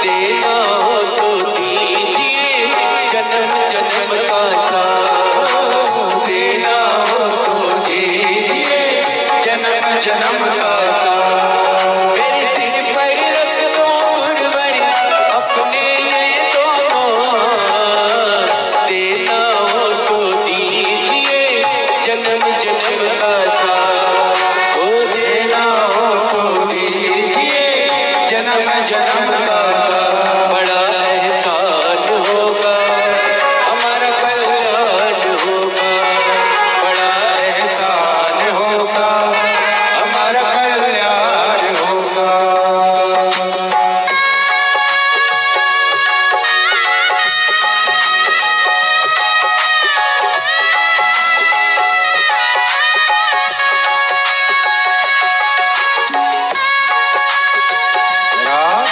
देना हो तो दीजिए जन्म जन्म का साथ, देना हो तो दीजिए जन्म जन्म का साथ। मेरे सिर पर रख दो मुड़वर अपने ये दोनों हाथ, देना हो तो दीजिए जन्म जन्म का साथ, ओ देना हो तो दीजिए जन्म जन्म का साथ। बड़ा एहसान होगा हमारा कल्याण होगा, बड़ा एहसान होगा हमारा कल्याण होगा। राम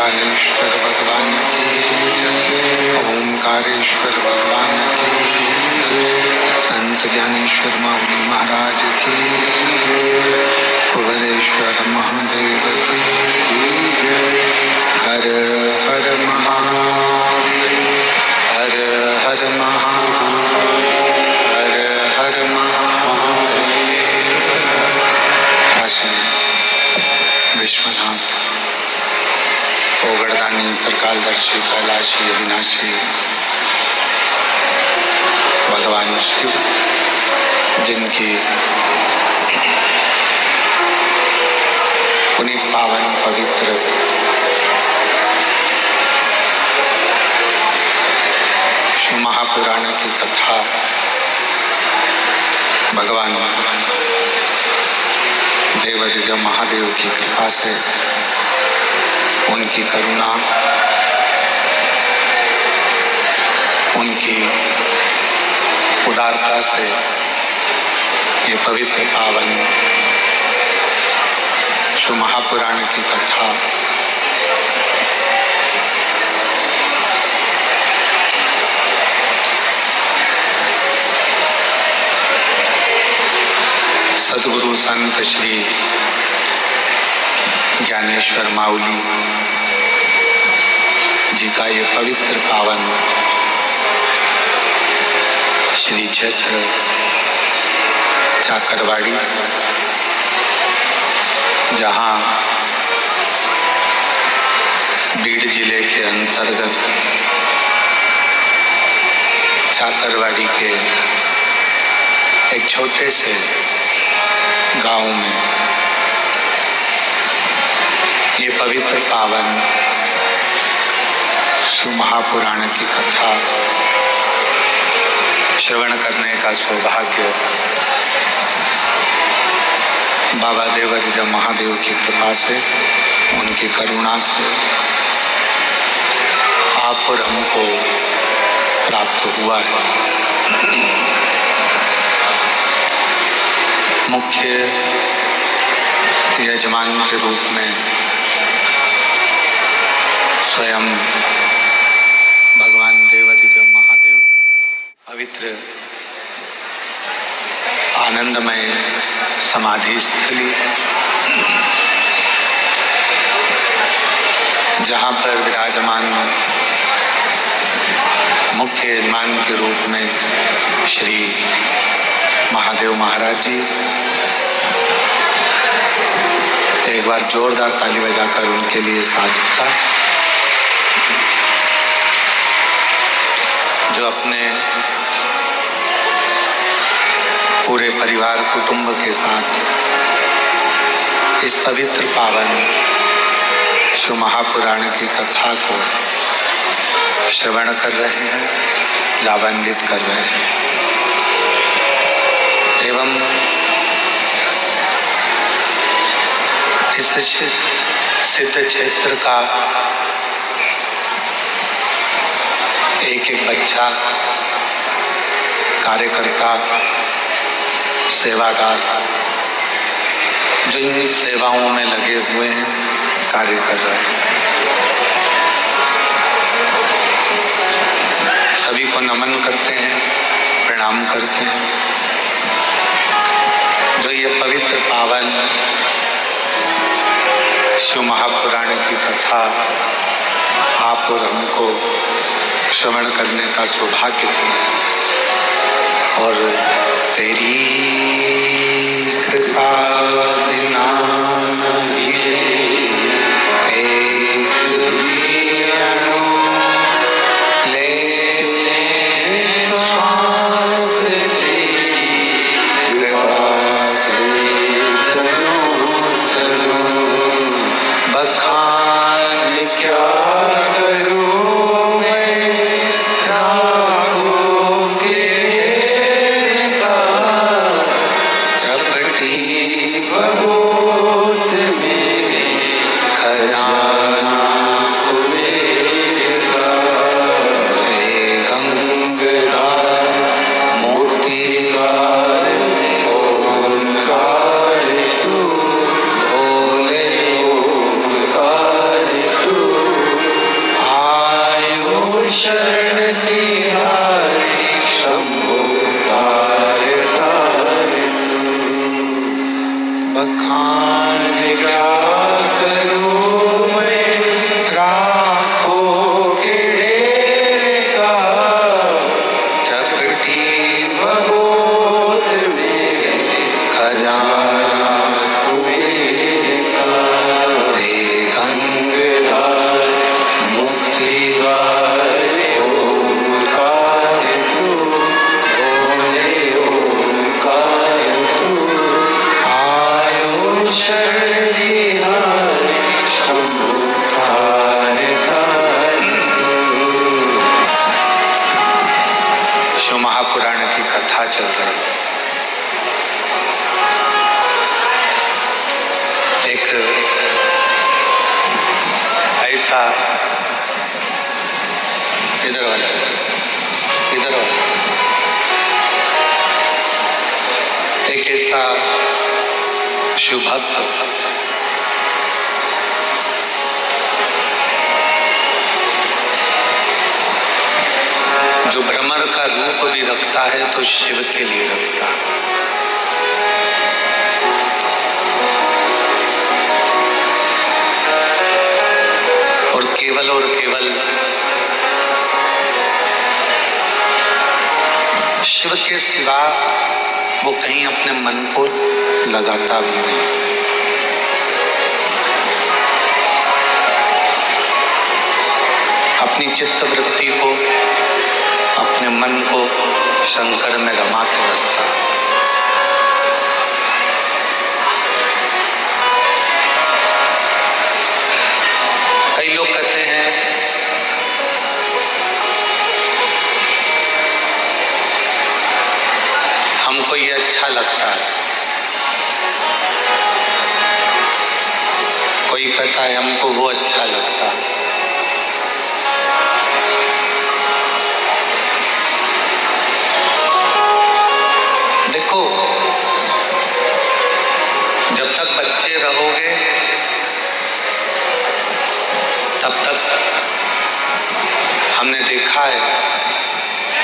महाकालेश्वर भगवान की जय, ओंकारेश्वर भगवान की जय, संत ज्ञानेश्वर माऊली महाराज की जय, कुबेरेश्वर महादेव की जय। हर हर महादेव, हर हर महादेव, हर हर महादेव। विश्वनाथ ओगड़दानी त्रिकालदर्शी कैलाशी अविनाशी भगवान शिव, जिनकी पुनीत पावन पवित्र शिव महापुराण की कथा भगवान देवाधिदेव महादेव की कृपा से, उनकी करुणा, उनकी उदारता से ये पवित्र पावन शिव महापुराण की कथा सद्गुरु संत श्री ज्ञानेश्वर माऊली जी का ये पवित्र पावन श्री क्षेत्र चाकरवाड़ी, जहाँ बीड़ जिले के अंतर्गत चाकरवाड़ी के एक छोटे से गांव में ये पवित्र पावन शिव महापुराण की कथा श्रवण करने का सौभाग्य बाबा देवाधिदेव महादेव की कृपा से, उनकी करुणा से आप और हमको प्राप्त हुआ है। मुख्य यजमान के रूप में स्वयं भगवान देवाधिदेव महादेव पवित्र आनंदमय समाधि स्थली, जहाँ पर विराजमान मुख्य यजमान के रूप में श्री महादेव महाराज जी, एक बार जोरदार ताली बजाकर उनके लिए साधुता, जो अपने पूरे परिवार कुटुंब के साथ इस पवित्र पावन शिव महापुराण की कथा को श्रवण कर रहे हैं, लाभान्वित कर रहे हैं। एवं इस सिद्ध क्षेत्र का एक एक बच्चा, कार्यकर्ता, सेवादार, जो इन सेवाओं में लगे हुए हैं, कार्य कर रहे हैं, सभी को नमन करते हैं, प्रणाम करते हैं। जो ये पवित्र पावन शिव महापुराण की कथा आप और हमको श्रवण करने का सौभाग्य दिया, और तेरी कृपा बिना नहीं का की कथा चल रही। एक ऐसा इधर वाला एक ऐसा शुभक्त जो भ्रमर का रूप भी रखता है तो शिव के लिए रखता है। और केवल शिव के सिवा वो कहीं अपने मन को लगाता भी नहीं। अपनी चित्त वृत्ति को, अपने मन को शंकर में रमा के रखता है। कई लोग कहते हैं हमको ये अच्छा लगता है, कोई कहता है हमको वो अच्छा लगता है। देखो, जब तक बच्चे रहोगे तब तक हमने देखा है,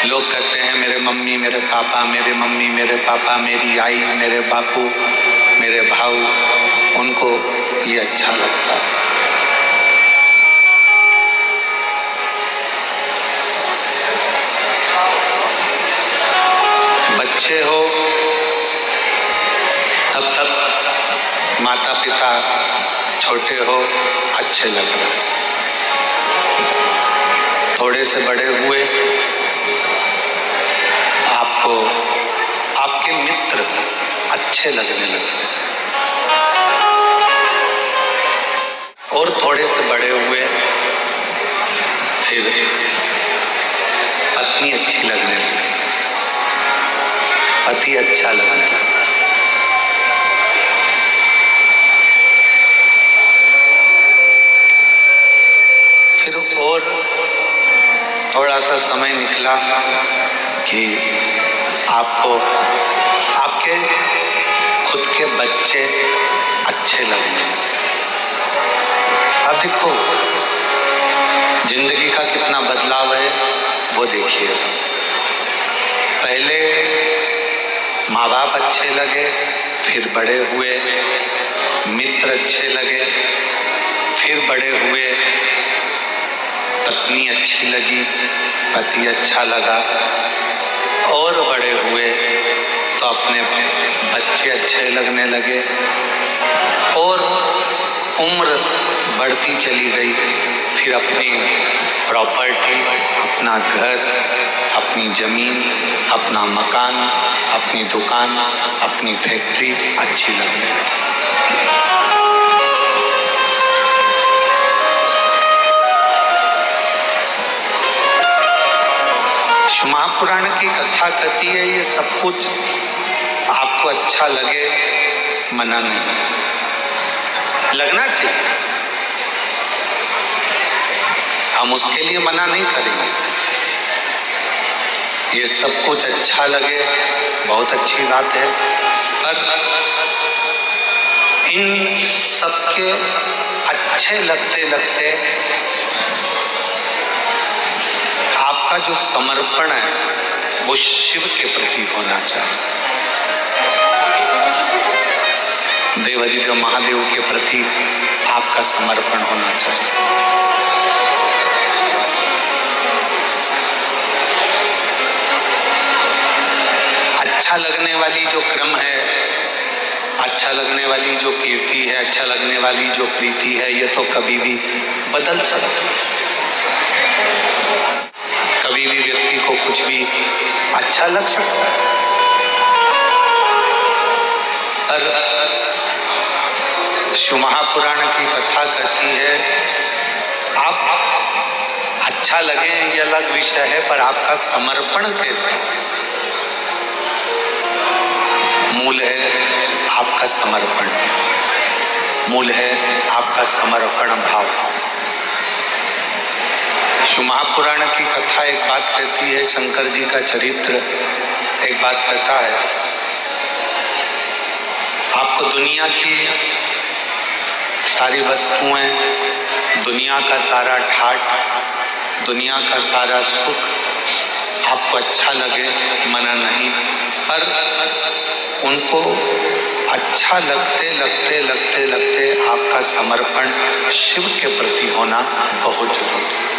लोग कहते हैं मेरे मम्मी मेरे पापा, मेरे मम्मी मेरे पापा, मेरी आई मेरे बापू मेरे भाऊ, उनको ये अच्छा लगता है। बच्चे हो तब तक माता पिता, छोटे हो अच्छे लग रहे, थोड़े से बड़े हुए आपको आपके मित्र अच्छे लगने लगते, और थोड़े से बड़े हुए फिर पत्नी अच्छी लगने लगी, पति अच्छा लगने लगा। फिर और थोड़ा सा समय निकला कि आपको आपके खुद के बच्चे अच्छे लगने लगे। अब देखो जिंदगी का कितना बदलाव है वो देखिए। पहले माँ बाप अच्छे लगे, फिर बड़े हुए मित्र अच्छे लगे, फिर बड़े हुए पत्नी अच्छी लगी, पति अच्छा लगा, और बड़े हुए तो अपने बच्चे अच्छे लगने लगे, और उम्र बढ़ती चली गई, फिर अपनी प्रॉपर्टी, अपना घर, अपनी जमीन, अपना मकान, अपनी दुकान, अपनी फैक्ट्री अच्छी लगने लगी। महापुराण की कथा कहती है ये सब कुछ आपको अच्छा लगे, मना नहीं, लगना चाहिए, हम उसके लिए मना नहीं करेंगे। ये सब कुछ अच्छा लगे बहुत अच्छी बात है, पर इन सबके अच्छे लगते लगते आपका जो समर्पण है वो शिव के प्रति होना चाहिए, देवाधिदेव महादेव के प्रति आपका समर्पण होना चाहिए। अच्छा लगने वाली जो क्रम है, अच्छा लगने वाली जो कीर्ति है, अच्छा लगने वाली जो प्रीति है, ये तो कभी भी बदल सकती है। कभी भी व्यक्ति को कुछ भी अच्छा लग सकता है, पर शिव महापुराण की कथा कहती है आप अच्छा लगे ये अलग विषय है, पर आपका समर्पण कैसे, मूल है आपका समर्पण, मूल है आपका समर्पण भाव। शिव महापुराण की कथा एक बात कहती है, शंकर जी का चरित्र एक बात कहता है, आपको दुनिया की सारी वस्तुएं, दुनिया का सारा ठाट, दुनिया का सारा सुख आपको अच्छा लगे, मना नहीं, पर उनको अच्छा लगते लगते लगते लगते आपका समर्पण शिव के प्रति होना बहुत जरूरी है।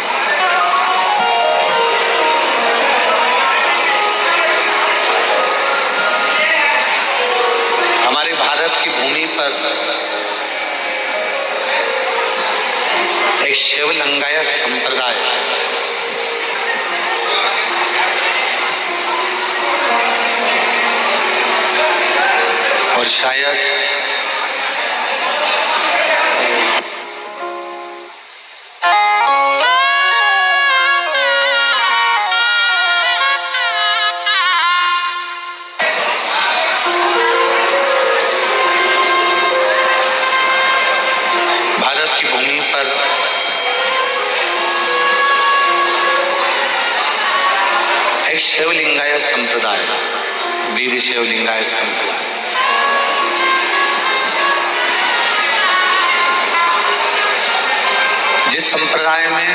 हमारे भारत की भूमि पर एक शिव लिंगायत संप्रदाय और शायद भारत की भूमि पर एक शिवलिंगायत संप्रदाय, वीर शिवलिंगायत संप्रदाय, जिस संप्रदाय में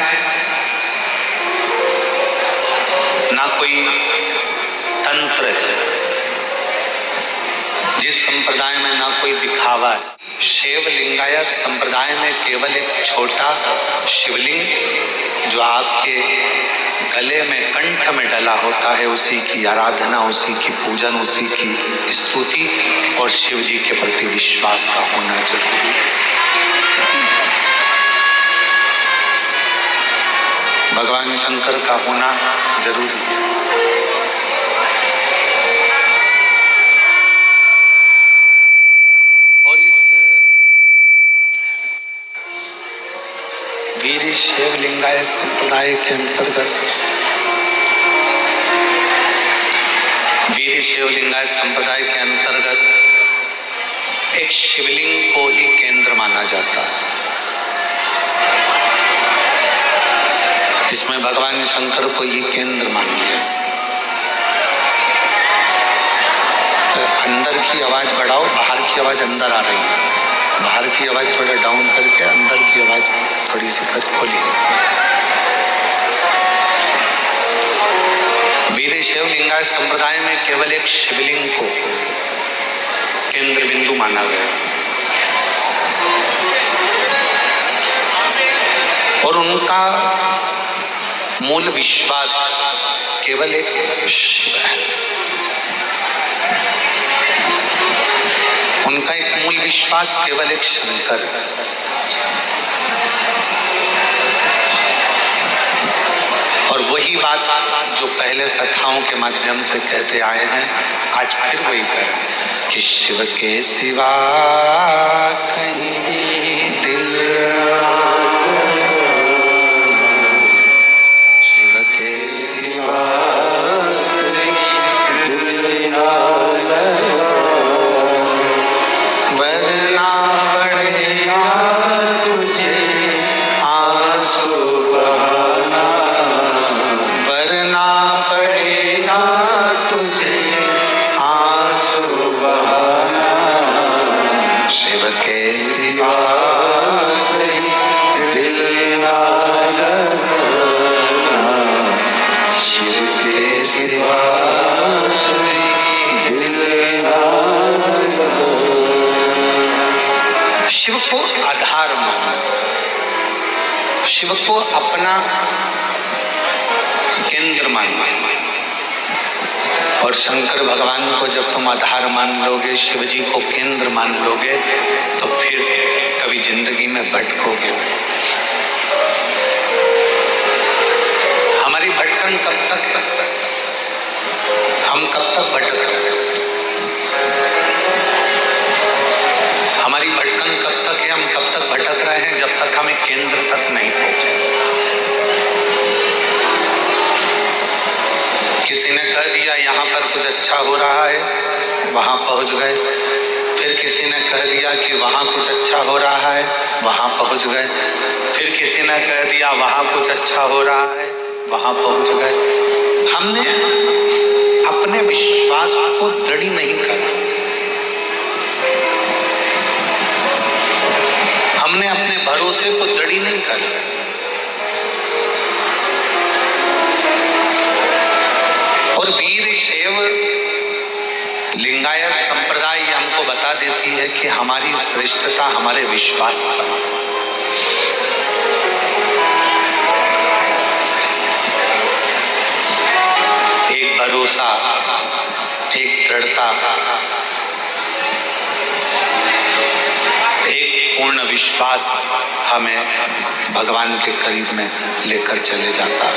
ना कोई तंत्र है, जिस संप्रदाय में ना कोई दिखावा है, शिव लिंगायत संप्रदाय में केवल एक छोटा शिवलिंग जो आपके गले में, कंठ में डला होता है, उसी की आराधना, उसी की पूजन, उसी की स्तुति और शिव जी के प्रति विश्वास का होना जरूरी है। भगवान शंकर का होना जरूरी है। और इस वीर शिव लिंगायत संप्रदाय के अंतर्गत, वीर शिव लिंगायत संप्रदाय के अंतर्गत एक शिवलिंग को ही केंद्र माना जाता है। इसमें भगवान शंकर को ही केंद्र मान लिया। अंदर की आवाज बढ़ाओ, बाहर की आवाज अंदर आ रही है, बाहर की आवाज थोड़ा डाउन करके अंदर की आवाज थोड़ी सी कर खोली। वीर शिव लिंगायत संप्रदाय में केवल एक शिवलिंग को केंद्र बिंदु माना गया और उनका मूल विश्वास केवल एक शिव है। उनका एक मूल विश्वास केवल एक शंकर है। और वही बात जो पहले कथाओं के माध्यम से कहते आए हैं, आज फिर वही करें कि शिव के सिवा कहीं दिल, शिव के सिवा वरना पड़ेगा तुझे आंसू बहाना, वरना पड़ेगा तुझे आंसू बहाना, शिव के सिवा दिल ना लगाना, शिव के सिवा शिव को आधार माना, शिव को अपना केंद्र माना। और शंकर भगवान को जब तुम आधार मान लोगे, शिव जी को केंद्र मान लोगे, तो फिर कभी जिंदगी में भटकोगे। हमारी भटकन कब तक है? हम कब तक भटक रहे हैं? हमारी भटकन कब तक है? हम कब तक भटक रहे हैं? जब तक हमें केंद्र तक नहीं पहुंचे। किसी ने कह दिया यहाँ पर कुछ अच्छा हो रहा है, वहां पहुंच गए। फिर किसी ने कह दिया कि वहां कुछ अच्छा हो रहा है, वहां पहुंच गए। फिर किसी ने कह दिया वहां कुछ अच्छा हो रहा है, वहां पहुंच गए। हमने अपने विश्वास को दृढ़ नहीं करा, हमने अपने भरोसे को दृढ़ नहीं करा। और वीर शैव लिंगायत संप्रदाय हमको बता देती है कि हमारी श्रेष्ठता हमारे विश्वास पर। एक भरोसा, एक दृढ़ता, एक पूर्ण विश्वास हमें भगवान के करीब में लेकर चले जाता है।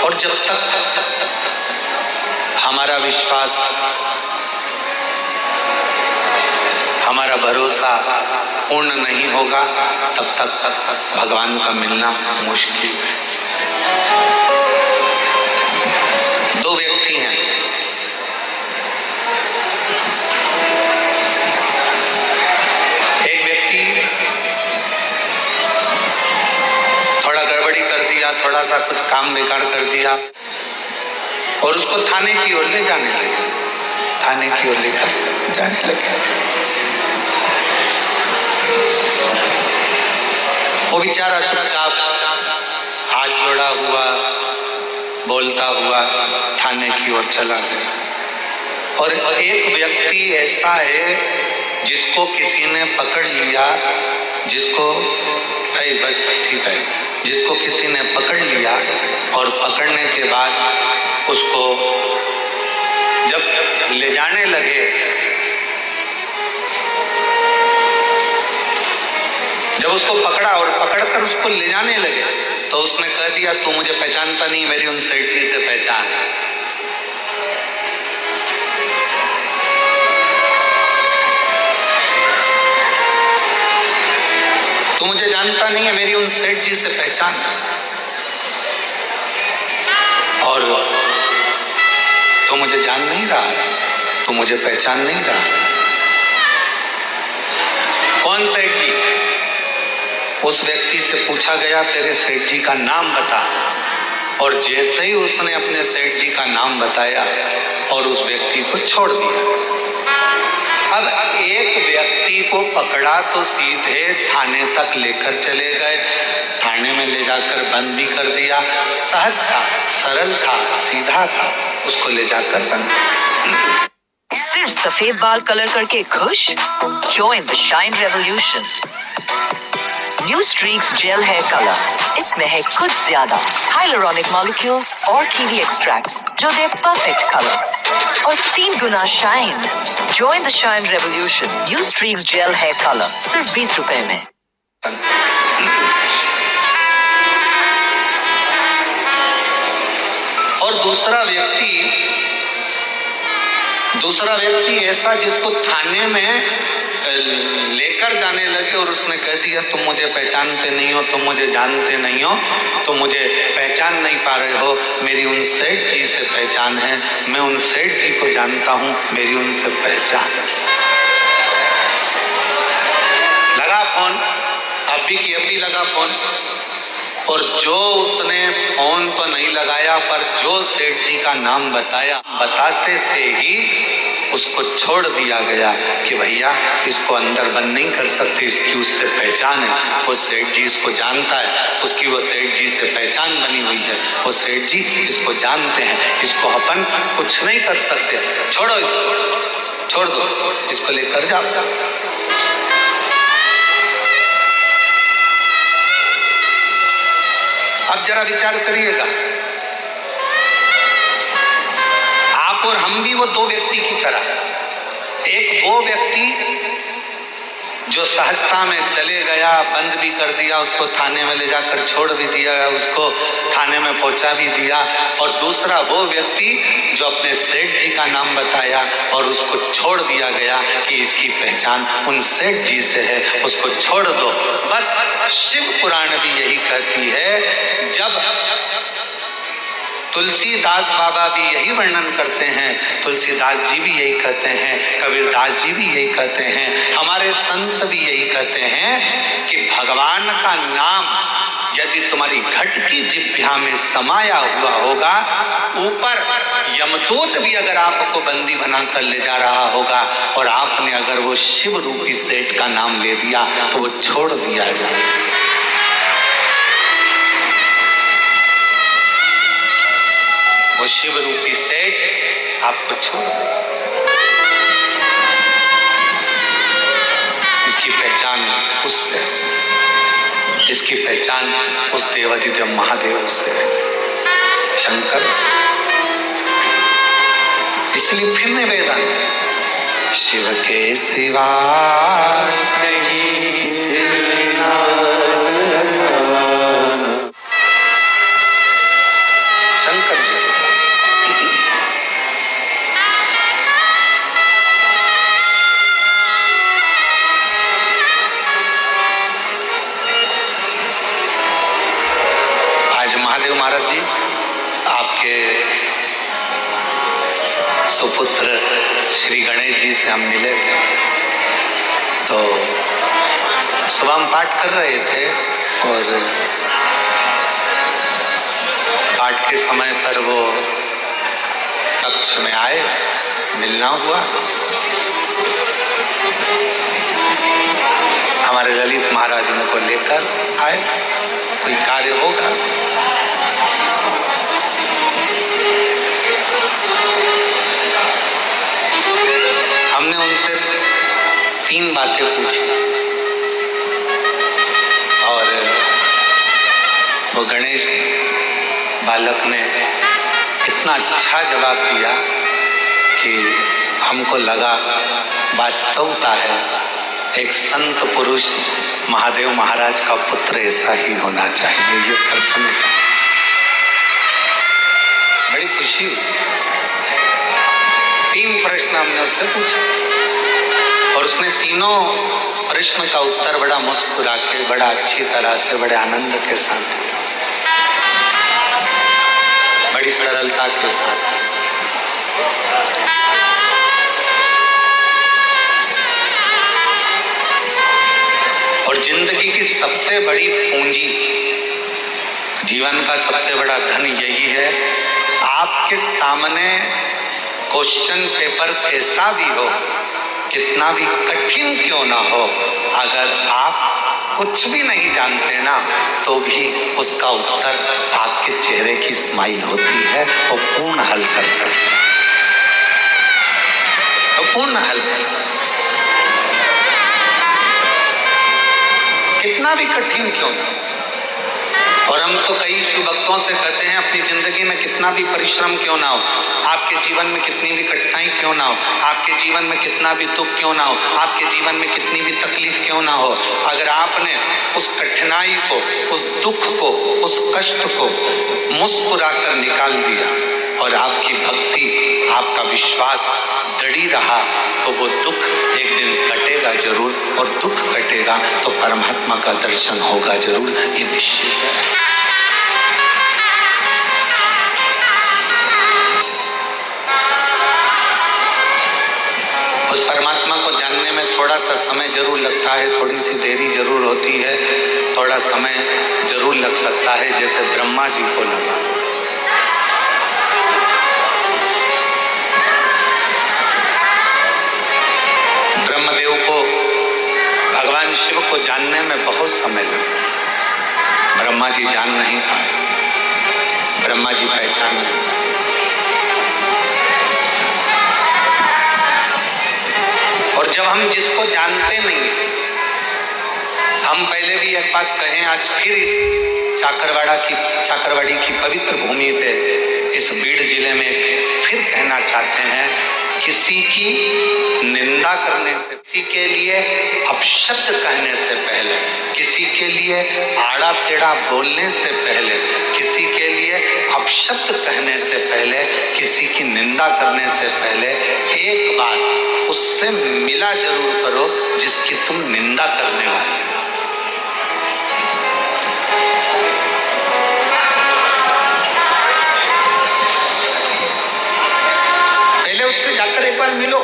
और जब तक हमारा विश्वास, हमारा भरोसा पूर्ण नहीं होगा, तब तक भगवान का मिलना मुश्किल है। दो व्यक्ति हैं, एक व्यक्ति थोड़ा गड़बड़ी कर दिया, थोड़ा सा कुछ काम बिगाड़ कर दिया और उसको थाने की ओर ले जाने लगे, थाने की ओर लेकर जाने लगे। वो बेचारा चुपचाप हाथ जोड़ा हुआ, बोलता हुआ थाने की ओर चला गया। और एक व्यक्ति ऐसा है जिसको किसी ने पकड़ लिया, जिसको बस ठीक है, जिसको किसी ने पकड़ लिया और पकड़ने के बाद उसको जब ले जाने लगे, जब उसको पकड़ा और पकड़कर उसको ले जाने लगे तो उसने कह दिया तू मुझे पहचानता नहीं, मेरी उन सेठ जी से पहचान। तू मुझे जानता नहीं है, मेरी उन सेठ जी से पहचान। और तू मुझे जान नहीं रहा, तू मुझे पहचान नहीं रहा। कौन सेठ जी? उस व्यक्ति से पूछा गया तेरे सेठ जी का नाम बता, और जैसे ही उसने अपने सेठ जी का नाम बताया और उस व्यक्ति को छोड़ दिया। अब एक व्यक्ति को पकड़ा तो सीधे थाने तक लेकर चले गए, थाने में ले जाकर बंद भी कर दिया। सहज था, सरल था, सीधा था, उसको ले जाकर बंद। सिर्फ सफेद बाल कलर करके खुश? Join the shine revolution. New streaks gel hair colour, इसमें है कुछ ज्यादा हाइलुरोनिक मॉलिक्यूल्स और कीवी एक्सट्रैक्ट्स जो दे परफेक्ट कलर और 3 गुना shine. Join the shine revolution. New streaks gel hair colour सिर्फ 20 रुपए में। और दूसरा व्यक्ति ऐसा जिसको थाने में लेकर जाने लगे और उसने कह दिया तुम मुझे पहचानते नहीं हो, तुम मुझे जानते नहीं हो, तुम मुझे पहचान नहीं पा रहे हो, मेरी उन सेठ जी से पहचान है, मैं उन सेठ जी को जानता हूं, मेरी उनसे पहचान। लगा फोन, अभी की अभी लगा फोन, और जो उसने फोन तो नहीं लगाया पर जो सेठ जी का नाम बताया, बताते से ही उसको छोड़ दिया गया कि भैया इसको अंदर बंद नहीं कर सकते, इसकी उससे पहचान है, वो सेठ जी इसको जानता है, उसकी वो सेठ जी से पहचान बनी हुई है, वो सेठ जी इसको जानते हैं, इसको अपन कुछ नहीं कर सकते, छोड़ो इसको, छोड़ दो, इसको लेकर जाओ। अब जरा विचार करिएगा, आप और हम भी वो दो व्यक्ति की तरह। एक वो व्यक्ति जो सहजता में चले गया, बंद भी कर दिया, उसको थाने में ले जाकर छोड़ भी दिया, उसको थाने में पहुंचा भी दिया। और दूसरा वो व्यक्ति जो अपने सेठ जी का नाम बताया और उसको छोड़ दिया गया कि इसकी पहचान उन सेठ जी से है, उसको छोड़ दो। बस शिव पुराण भी यही कहती है। जब तुलसीदास बाबा भी यही वर्णन करते हैं, तुलसीदास जी भी यही कहते हैं, कबीरदास जी भी यही कहते हैं, हमारे संत भी यही कहते हैं कि भगवान का नाम यदि तुम्हारी घट की जिह्वा में समाया हुआ होगा, ऊपर यमदूत भी अगर आपको बंदी बनाकर ले जा रहा होगा और आपने अगर वो शिव रूपी सेठ का नाम ले दिया तो वो छोड़ दिया जाए। वो शिव रूपी सेठ आपको छोड़ दे। इसकी पहचान उससे, इसकी पहचान उस देवाधिदेव महादेव से, शंकर से। इसलिए फिर निवेदन, शिव के सिवा शंकर जी के पास। आज महादेव महाराज जी आपके सुपुत्र श्री गणेश जी से हम मिले थे, तो सुबह हम पाठ कर रहे थे और पाठ के समय पर वो कक्ष में आए, मिलना हुआ। हमारे ललित महाराज उनको लेकर आए, कोई कार्य होगा। हमने उनसे 3 बातें पूछी और वो गणेश बालक ने इतना अच्छा जवाब दिया कि हमको लगा वास्तवता है एक संत पुरुष महादेव महाराज का पुत्र ऐसा ही होना चाहिए। ये प्रश्न बड़ी खुशी हुई। 3 प्रश्न हमने उससे पूछा और उसने तीनों प्रश्न का उत्तर बड़ा मुस्कुरा के, बड़ा अच्छी तरह से, बड़े आनंद के साथ दिया, बड़ी सरलता के साथ। और जिंदगी की सबसे बड़ी पूंजी, जीवन का सबसे बड़ा धन यही है, आपके सामने क्वेश्चन पेपर कैसा भी हो, कितना भी कठिन क्यों ना हो, अगर आप कुछ भी नहीं जानते ना तो भी उसका उत्तर आपके चेहरे की स्माइल होती है और पूर्ण हल कर सकते, तो पूर्ण हल कर सकते, कितना भी कठिन क्यों ना। और हम तो कई शिव भक्तों से कहते हैं अपनी जिंदगी में कितना भी परिश्रम क्यों ना हो, आपके जीवन में कितनी भी कठिनाई क्यों ना हो, आपके जीवन में कितना भी दुख क्यों ना हो, आपके जीवन में कितनी भी तकलीफ क्यों ना हो, अगर आपने उस कठिनाई को, उस दुख को, उस कष्ट को मुस्कुरा कर निकाल दिया और आपकी भक्ति, आपका विश्वास दृढ़ रहा तो वो दुख एक दिन कटेगा जरूर, और दुख कटेगा तो परमात्मा का दर्शन होगा जरूर, ये निश्चित है। उस परमात्मा को जानने में थोड़ा सा समय जरूर लगता है, थोड़ी सी देरी जरूर होती है, थोड़ा समय जरूर लग सकता है, जैसे ब्रह्मा जी को लगा। ब्रह्मदेव को, भगवान शिव को जानने में बहुत समय लगा। ब्रह्मा जी जान नहीं पाए, ब्रह्मा जी पहचान नहीं पाए। और जब हम जिसको जानते नहीं, हम पहले भी एक बात कहें, आज फिर इस चाकरवाड़ी की पवित्र भूमि पे, इस बीड़ जिले में फिर कहना चाहते हैं किसी की निंदा करने से, किसी के लिए अपशब्द कहने से पहले, किसी के लिए आड़ा टेढ़ा बोलने से पहले, किसी के लिए अपशब्द कहने से पहले, किसी की निंदा करने से पहले एक बार उससे मिला जरूर करो जिसकी तुम निंदा करने वाले हो। पहले उससे जाकर एक बार मिलो।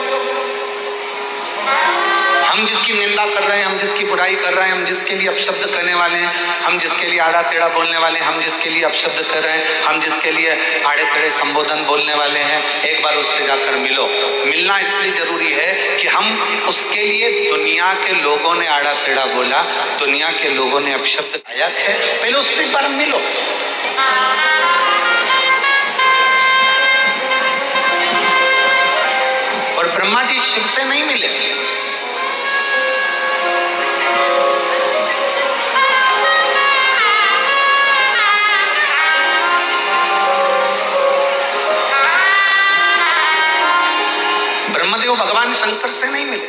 हम जिसकी निंदा कर रहे हैं, हम जिसकी बुराई कर रहे हैं, हम जिसके लिए अपशब्द करने वाले हैं, हम जिसके लिए आड़ा टेढ़ा बोलने वाले हैं, हम जिसके लिए अपशब्द कर रहे हैं, हम जिसके लिए आड़े टेढ़े संबोधन बोलने वाले हैं, एक बार उससे जाकर मिलो। मिलना इसलिए जरूरी है कि हम उसके लिए, दुनिया के लोगों ने आड़ा टेढ़ा बोला, दुनिया के लोगों ने अपशब्द गाया है, पहले उससे एक बार मिलो। और ब्रह्मा जी शिव से नहीं मिले, ब्रह्मदेव भगवान शंकर से नहीं मिले।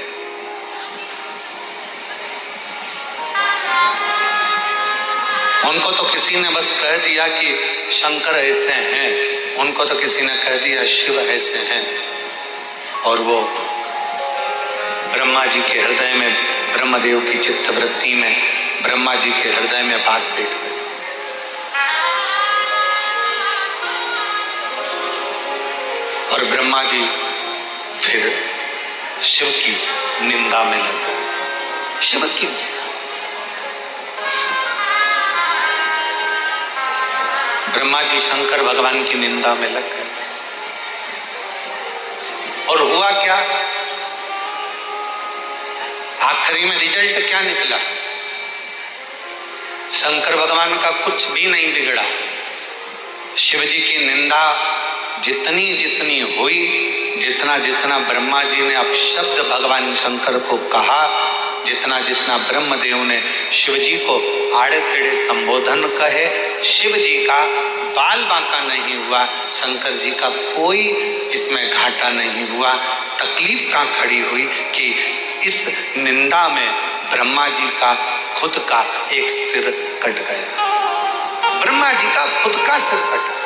उनको तो किसी ने बस कह दिया कि शंकर ऐसे हैं, उनको तो किसी ने कह दिया शिव ऐसे हैं, और वो ब्रह्मा जी के हृदय में, ब्रह्मदेव की चित्तवृत्ति में, ब्रह्मा जी के हृदय में बात बैठ गई। और ब्रह्मा जी फिर शिव की निंदा में लग गए। शिव की, ब्रह्मा जी शंकर भगवान की निंदा में लग गए। और हुआ क्या? आखिरी में रिजल्ट क्या निकला? शंकर भगवान का कुछ भी नहीं बिगड़ा। शिव जी की निंदा जितनी जितनी हुई, जितना जितना ब्रह्मा जी ने अपशब्द भगवान शंकर को कहा, जितना जितना ब्रह्मदेव ने शिव जी को आड़े टेढ़े संबोधन कहे, शिव जी का बाल बांका नहीं हुआ, शंकर जी का कोई इसमें घाटा नहीं हुआ। तकलीफ कहाँ खड़ी हुई कि इस निंदा में ब्रह्मा जी का खुद का एक सिर कट गया। ब्रह्मा जी का खुद का सिर कट गया।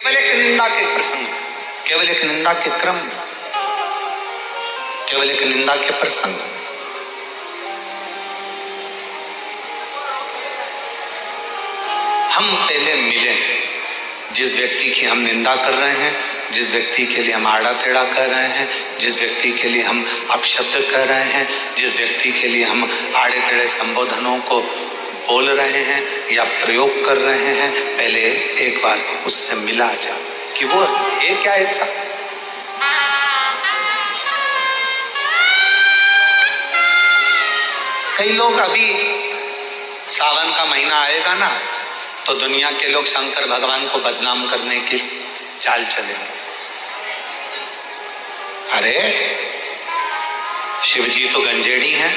केवल एक निंदा के प्रसंग, केवल एक निंदा के क्रम में, केवल एक निंदा के प्रसंग। हम पहले मिले, जिस व्यक्ति की हम निंदा कर रहे हैं, जिस व्यक्ति के लिए हम आड़ा टेढ़ा कर रहे हैं, जिस व्यक्ति के लिए हम अपशब्द कर रहे हैं, जिस व्यक्ति के लिए हम आड़े टेढ़े संबोधनों को बोल रहे हैं या प्रयोग कर रहे हैं, पहले एक बार उससे मिला जा कि वो है क्या ऐसा। कई लोग, अभी सावन का महीना आएगा ना, तो दुनिया के लोग शंकर भगवान को बदनाम करने की चाल चलेंगे। अरे शिव जी तो गंजेड़ी हैं,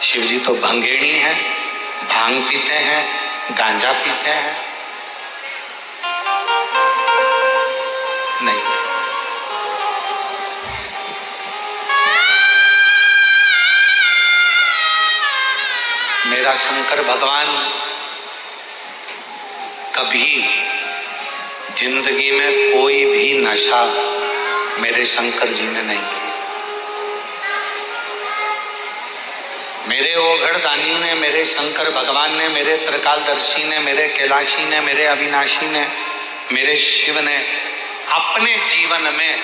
शिव जी तो भंगेड़ी हैं, भांग पीते हैं, गांजा पीते हैं। नहीं, मेरा शंकर भगवान कभी जिंदगी में कोई भी नशा मेरे शंकर जी ने नहीं किया। मेरे ओघड़दानी ने, मेरे शंकर भगवान ने, मेरे त्रिकालदर्शी ने, मेरे कैलाशी ने, मेरे अविनाशी ने, मेरे शिव ने अपने जीवन में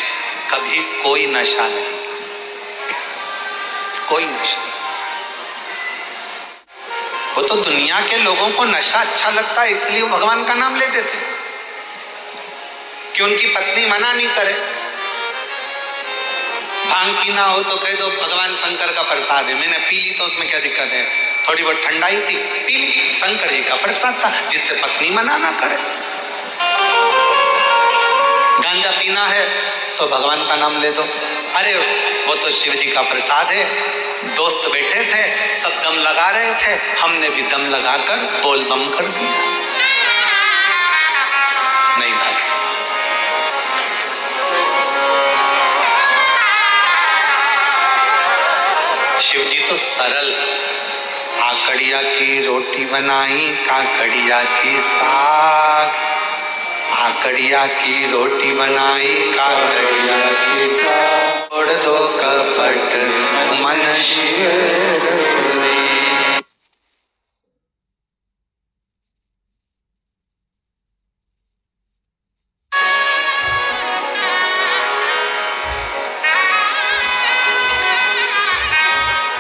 कभी कोई नशा नहीं, कोई नशा। वो तो दुनिया के लोगों को नशा अच्छा लगता है, इसलिए वो भगवान का नाम ले देते कि उनकी पत्नी मना नहीं करे। भांग पीना हो तो कह दो भगवान शंकर का प्रसाद है, मैंने पी ली तो उसमें क्या दिक्कत है, थोड़ी बहुत ठंडाई थी, पी ली, शंकर जी का प्रसाद था, जिससे पत्नी मना ना करे। गांजा पीना है तो भगवान का नाम ले दो, अरे वो तो शिव जी का प्रसाद है। दोस्त बैठे थे, सब दम लगा रहे थे, हमने भी दम लगाकर बोल बम कर दिया। नहीं भाई, शिव जी तो सरल, आकड़िया की रोटी बनाई, काकड़िया की साग, आकड़िया की रोटी बनाई, काकड़िया की साग, छोड़ दो कपट मन शिव।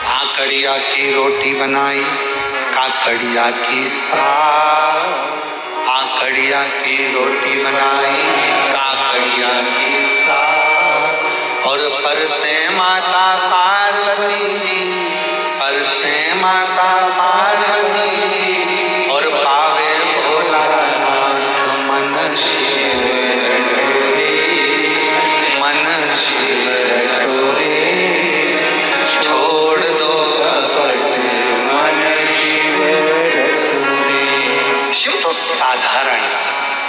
आकड़िया की रोटी बनाई, काकड़िया की साग, आकड़िया की रोटी बनाई, काकड़िया की साग। और पर से माता पार्वती जी, पर से माता पार्वती जी, और पावे भोलानाथ मन शिव रटोरे, मन शिव रटोरे, छोड़ दो कपट मन शिव रटोरे। शिव तो साधारण,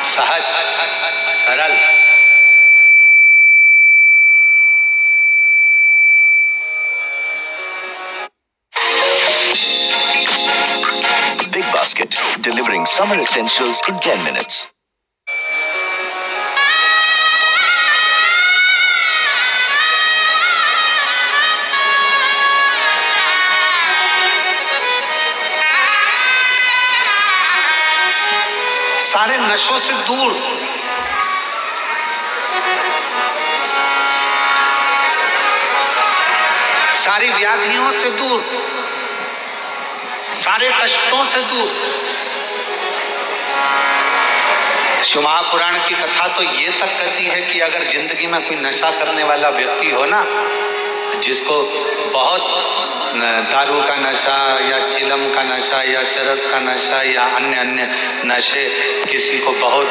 सहज, सरल। Big Basket, delivering summer essentials in 10 minutes. सारे नशों से दूर, सारी व्याधियों से दूर, सारे कष्टों से दूर। शिव महापुराण की कथा तो ये तक कहती है कि अगर जिंदगी में कोई नशा करने वाला व्यक्ति हो ना, जिसको बहुत दारू का नशा या चिलम का नशा या चरस का नशा या अन्य अन्य नशे, किसी को बहुत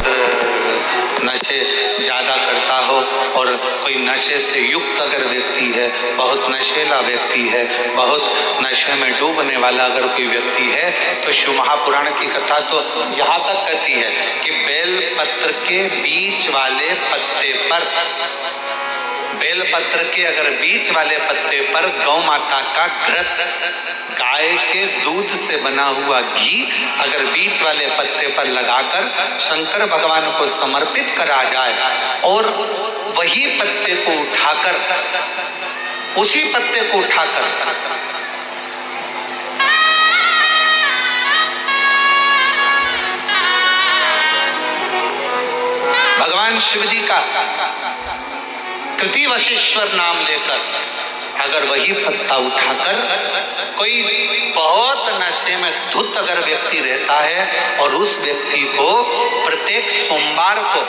नशे ज़्यादा करता हो, और कोई नशे से युक्त अगर व्यक्ति है, बहुत नशेला व्यक्ति है, बहुत नशे में डूबने वाला अगर कोई व्यक्ति है, तो शिव महापुराण की कथा तो यहाँ तक कहती है कि बेल पत्र के बीच वाले पत्ते पर, बेल पत्र के अगर बीच वाले पत्ते पर गौ माता का घृत, गाय के दूध से बना हुआ घी अगर बीच वाले पत्ते पर लगाकर शंकर भगवान को समर्पित करा जाए, और वही पत्ते को उठाकर, उसी पत्ते को उठाकर भगवान शिव जी का कृति वशिष्ठर नाम लेकर, अगर वही पत्ता उठाकर कोई बहुत नशे में धुत अगर व्यक्ति रहता है, और उस व्यक्ति को प्रत्येक सोमवार को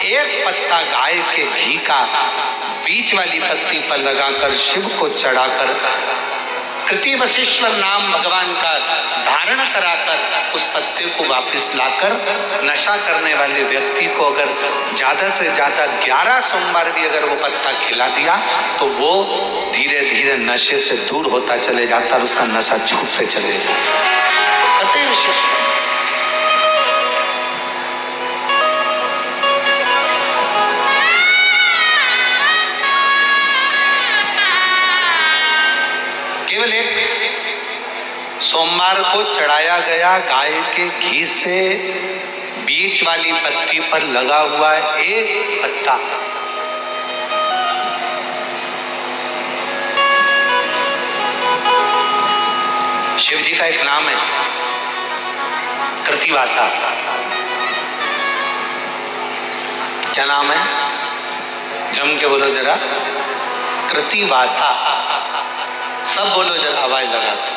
एक पत्ता गाय के घी का बीच वाली पत्ती पर लगाकर शिव को चढ़ाकर कृति वशिष्ठर नाम भगवान का धारण कराकर उस पत्ते को वापस लाकर नशा करने वाले व्यक्ति को अगर ज्यादा से ज्यादा 11 सोमवार भी अगर वो पत्ता खिला दिया, तो वो धीरे धीरे नशे से दूर होता चले जाता और उसका नशा छूटते चले जाता। कृति वशिष्ठ केवल एक सोमवार को चढ़ाया गया गाय के घी से बीच वाली पत्ती पर लगा हुआ एक पत्ता, शिव जी का एक नाम है कृतिवासा। क्या नाम है? जम के बोलो जरा, कृतिवासा। सब बोलो जरा आवाज लगा के।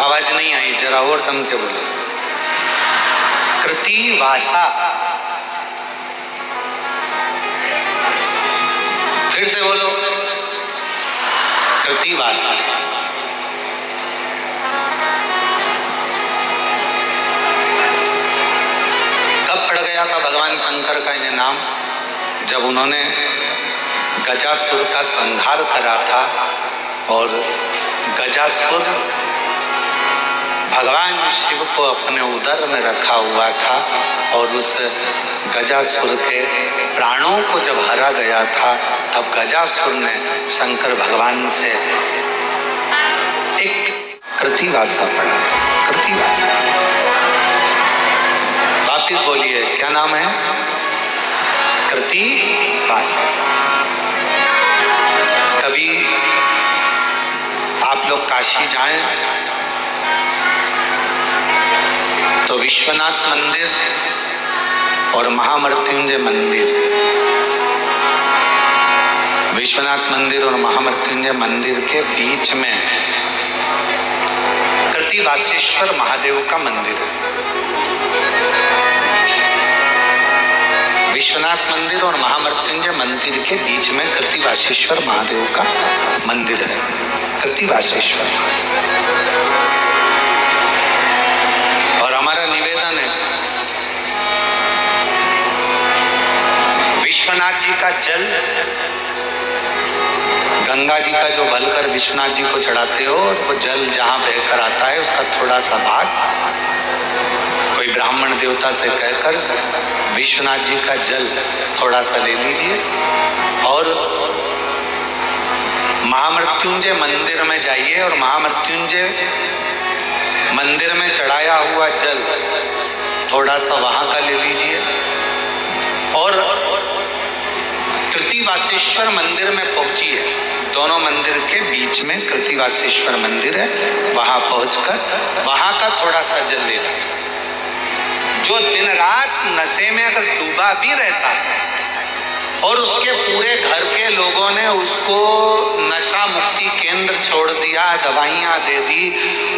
आवाज नहीं आई, जरा और दम के बोलो। कृतिवासा। फिर से बोलो, कृतिवासा। कब पड़ गया था भगवान शंकर का ये नाम? जब उन्होंने गजासुर का संहार करा था, और गजासुर भगवान शिव को अपने उदर में रखा हुआ था और उस गजासुर के प्राणों को जब हरा गया था तब गजासुर ने शंकर भगवान से एक कृतिवासा पढ़ा। कृतिवासा, वापिस बोलिए क्या नाम है? कृतिवासा। कभी आप लोग काशी जाएं तो विश्वनाथ मंदिर और महामृत्युंजय मंदिर, विश्वनाथ मंदिर और महामृत्युंजय मंदिर के बीच में कृतिवासेश्वर महादेव का मंदिर है। विश्वनाथ मंदिर और महामृत्युंजय मंदिर के बीच में कृतिवासेश्वर महादेव का मंदिर है। कृतिवासेश्वर और हमारा निवेदन है विश्वनाथ जी का जल, गंगा जी का जो भलकर विश्वनाथ जी को चढ़ाते हो, वो जल जहां बहकर आता है उसका थोड़ा सा भाग कोई ब्राह्मण देवता से कहकर विश्वनाथ जी का जल थोड़ा सा ले लीजिए और महामृत्युंजय मंदिर में जाइए और महामृत्युंजय मंदिर में चढ़ाया हुआ जल थोड़ा सा वहां का ले लीजिए और कृतिवासेश्वर मंदिर में पहुंचिए। दोनों मंदिर के बीच में कृतिवासेश्वर मंदिर है, वहां पहुंचकर वहां का थोड़ा सा जल ले लीजिए। जो दिन रात नशे में अगर डूबा भी रहता है और उसके पूरे घर के लोगों ने उसको नशा मुक्ति केंद्र छोड़ दिया, दवाइयाँ दे दी,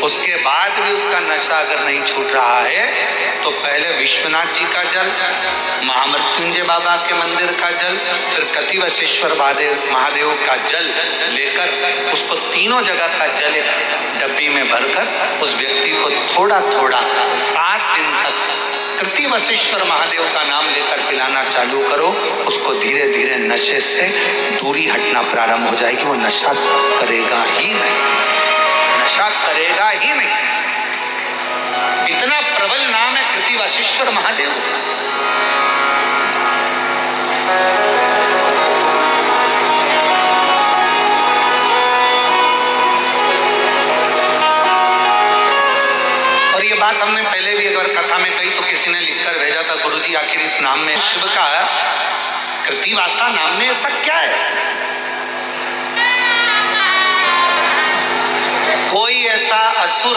उसके बाद भी उसका नशा अगर नहीं छूट रहा है तो पहले विश्वनाथ जी का जल, महामृत्युंजय बाबा के मंदिर का जल, फिर कृतिवासेश्वर महादेव का जल लेकर उसको तीनों जगह का जल एक डब्बी में भरकर उस व्यक्ति को थोड़ा थोड़ा 7 दिन तक कृतिवासेश्वर महादेव का नाम लेकर पिलाना चालू करो। उसको धीरे धीरे नशे से दूरी हटना प्रारंभ हो जाएगी। वो नशा करेगा ही नहीं, नशा करेगा ही नहीं। इतना प्रबल नाम है कृतिवासेश्वर महादेव। और ये बात हमने पहले भी अगर कथा में कही तो किसी ने लिखकर भेजा था, गुरुजी आखिर इस नाम में शिव का कृतिवासा नाम में ऐसा क्या है? कोई ऐसा असुर,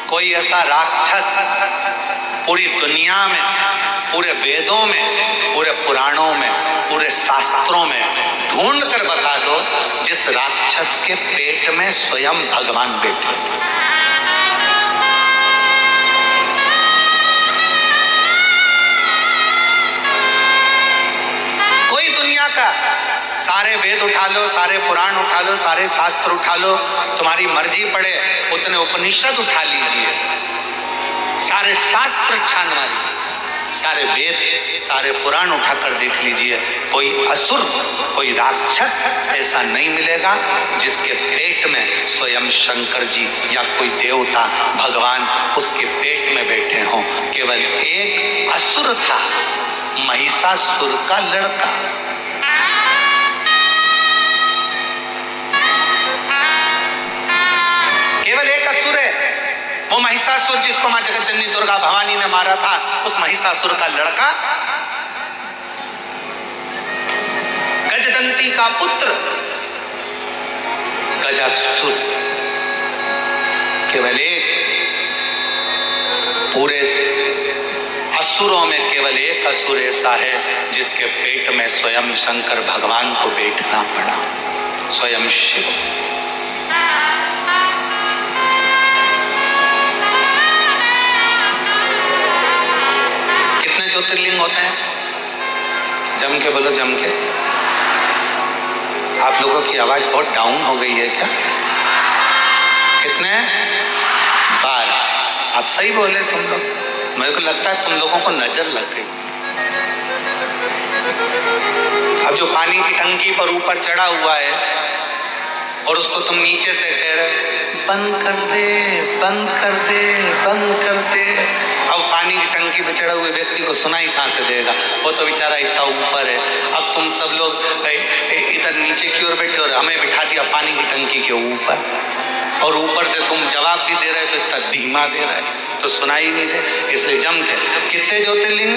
कोई ऐसा राक्षस पूरी दुनिया में, पूरे वेदों में, पूरे पुराणों में, पूरे शास्त्रों में ढूंढ कर बता दो जिस राक्षस के पेट में स्वयं भगवान बैठे। कोई दुनिया का सारे वेद उठा लो, सारे पुराण उठा लो, सारे शास्त्र उठा लो, तुम्हारी मर्जी पड़े उतने उपनिषद उठा लीजिए, सारे शास्त्र छान मारिए, सारे वेद, सारे पुराण उठाकर देख लीजिए, कोई असुर, कोई राक्षस ऐसा नहीं मिलेगा जिसके पेट में स्वयं शंकर जी या कोई देवता भगवान उसके पेट में बैठे हों। केवल एक असुर था, महिषासुर का लड़का। केवल एक असुर है, वो महिषासुर जिसको मां जगत जननी दुर्गा भवानी ने मारा था, उस महिषासुर का लड़का गजदंती का पुत्र गजासुर। केवल एक, पूरे असुरों में केवल एक असुर ऐसा है जिसके पेट में स्वयं शंकर भगवान को बैठना पड़ा, स्वयं शिव। कितने ज्योतिर्लिंग होते हैं? जम के बोलो, जम के। आप लोगों की आवाज बहुत डाउन हो गई है क्या? कितने? 12। आप सही बोले तुम लोग, मेरे को लगता है तुम लोगों को नजर लग गई। अब जो पानी की टंकी पर ऊपर चढ़ा हुआ है और उसको तुम नीचे से कह रहे बंद कर दे, बंद कर दे, बंद कर दे। अब पानी की टंकी पे चढ़े हुए व्यक्ति को सुनाई कहाँ से देगा, वो तो बेचारा इतना ऊपर है। अब तुम सब लोग इधर नीचे की ओर बैठे और हमें बिठा दिया पानी की टंकी के ऊपर, और ऊपर से तुम जवाब भी दे रहे तो इतना धीमा दे रहे तो सुनाई नहीं दे। इसलिए जम के कितने ज्योतिर्लिंग,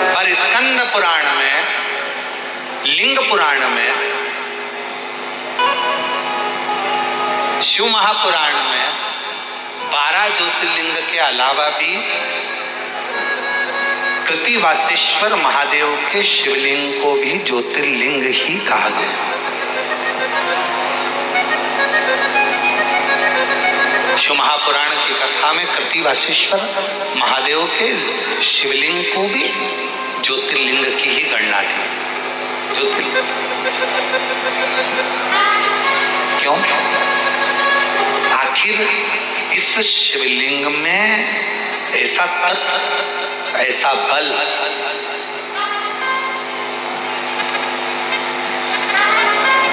पर स्कंद पुराण में, लिंग पुराण में, शिव महापुराण में 12 ज्योतिर्लिंग के अलावा भी कृतिवासेश्वर महादेव के शिवलिंग को भी ज्योतिर्लिंग ही कहा गया। शिव महापुराण की कथा में कृतिवासेश्वर महादेव के शिवलिंग को भी ज्योतिर्लिंग की ही गणना थी। ज्योतिर्लिंग क्यों? आखिर इस शिवलिंग में ऐसा तत्व, ऐसा बल,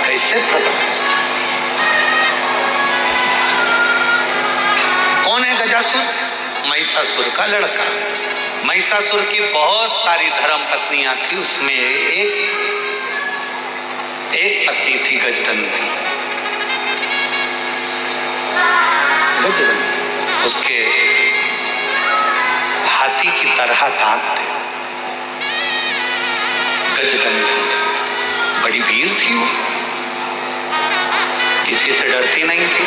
कैसे प्रकट होता? कौन है गजासुर? महिषासुर का लड़का। महिषासुर की बहुत सारी धर्म पत्नियां थी, उसमें एक पत्नी थी गजदंती। गजदंती उसके हाथी की तरह दांत थे। गजदंती बड़ी वीर थी, वो किसी से डरती नहीं थी।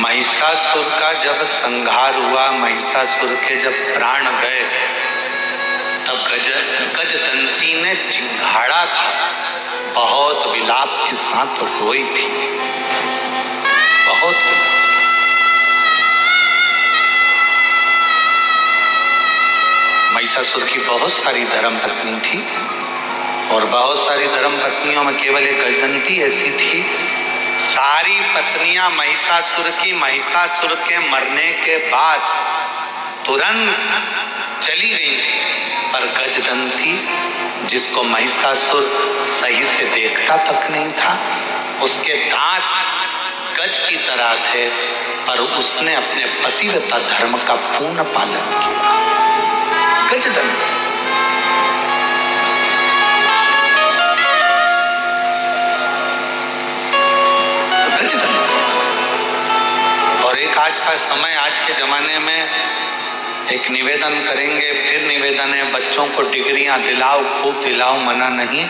महिषासुर का जब संहार हुआ, महिषासुर के जब प्राण गए, तब गजदंती ने चिंघाड़ा था, बहुत विलाप के साथ रोई थी, बहुत। महिषासुर की बहुत सारी धर्म पत्नी थी, और बहुत सारी धर्म पत्नियों में केवल एक गजदंती ऐसी थी। सारी पत्नियां महिषासुर की महिषासुर के मरने के बाद तुरंत चली गई थी, पर गजदंती, जिसको महिषासुर सही से देखता तक नहीं था, उसके दांत गज की तरह थे, पर उसने अपने पतिव्रता धर्म का पूर्ण पालन किया। गजदंती और एक आज का समय, आज के जमाने में एक निवेदन करेंगे, फिर निवेदन है, बच्चों को डिग्रियां दिलाओ, खूब दिलाओ, मना नहीं,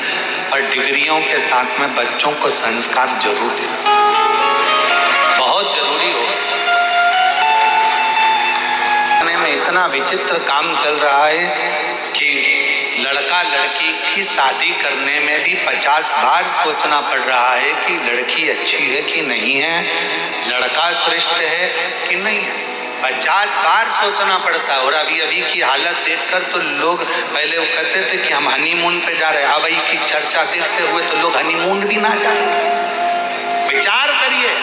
पर डिग्रियों के साथ में बच्चों को संस्कार जरूर दिलाओ, बहुत जरूरी हो। में इतना विचित्र काम चल रहा है कि लड़का लड़की की शादी करने में भी 50 बार सोचना पड़ रहा है कि लड़की अच्छी है कि नहीं है, लड़का श्रेष्ठ है कि नहीं है, 50 बार सोचना पड़ता है। और अभी की हालत देखकर तो लोग, पहले वो कहते थे कि हम हनीमून पे जा रहे हैं, अब की चर्चा देखते हुए तो लोग हनीमून भी ना जाए। विचार करिए,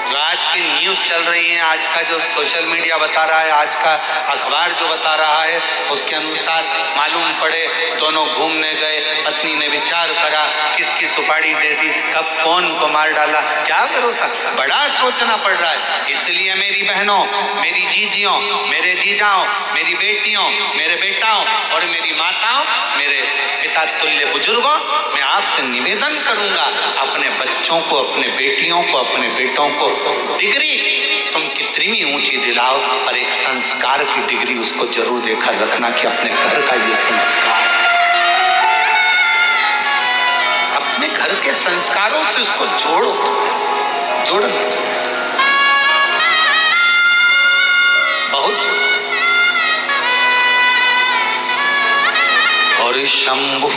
जो आज की न्यूज़ चल रही है, आज का जो सोशल मीडिया बता रहा है, आज का अखबार जो बता रहा है, उसके अनुसार मालूम पड़े दोनों घूमने गए, पत्नी ने विचार करा, किसकी सुपारी दे दी, कब कौन को मार डाला, क्या भरोसा, बड़ा सोचना पड़ रहा है। इसलिए मेरी बहनों, मेरी जीजियों, मेरे जीजाओं, मेरी बेटियों, मेरे बेटाओं और मेरी माताओं, मेरे पिता तुल्य बुजुर्गों, मैं आपसे निवेदन करूंगा, अपने बच्चों को, अपने बेटियों को, अपने बेटों को डिग्री तुम कितनी भी ऊंची दिलाओ, पर एक संस्कार की डिग्री उसको जरूर देकर रखना कि अपने घर का ये संस्कार, अपने घर के संस्कारों से उसको जोड़ो, जोड़ना चाहिए, बहुत जोड़ो। और शंभु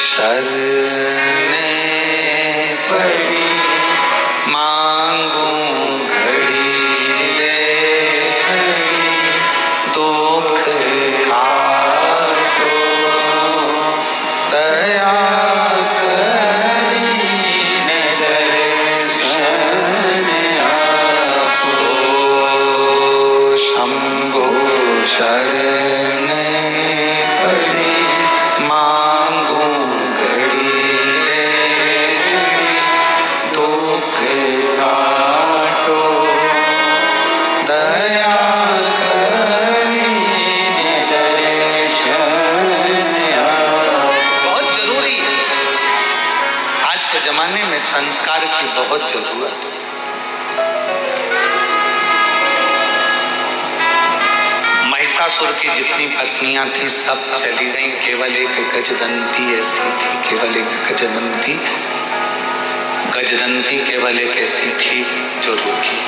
शरणे पड़ी मांगू घड़ी ले दुख काटो दया करी दर्शन आपो शंभु शरण संस्कार की बहुत जरूरत है। महिषासुर की जितनी पत्नियां थी सब चली गईं, केवल एक गजदंती ऐसी थी, केवल एक गजदंती केवल एक ऐसी थी जो रुकी।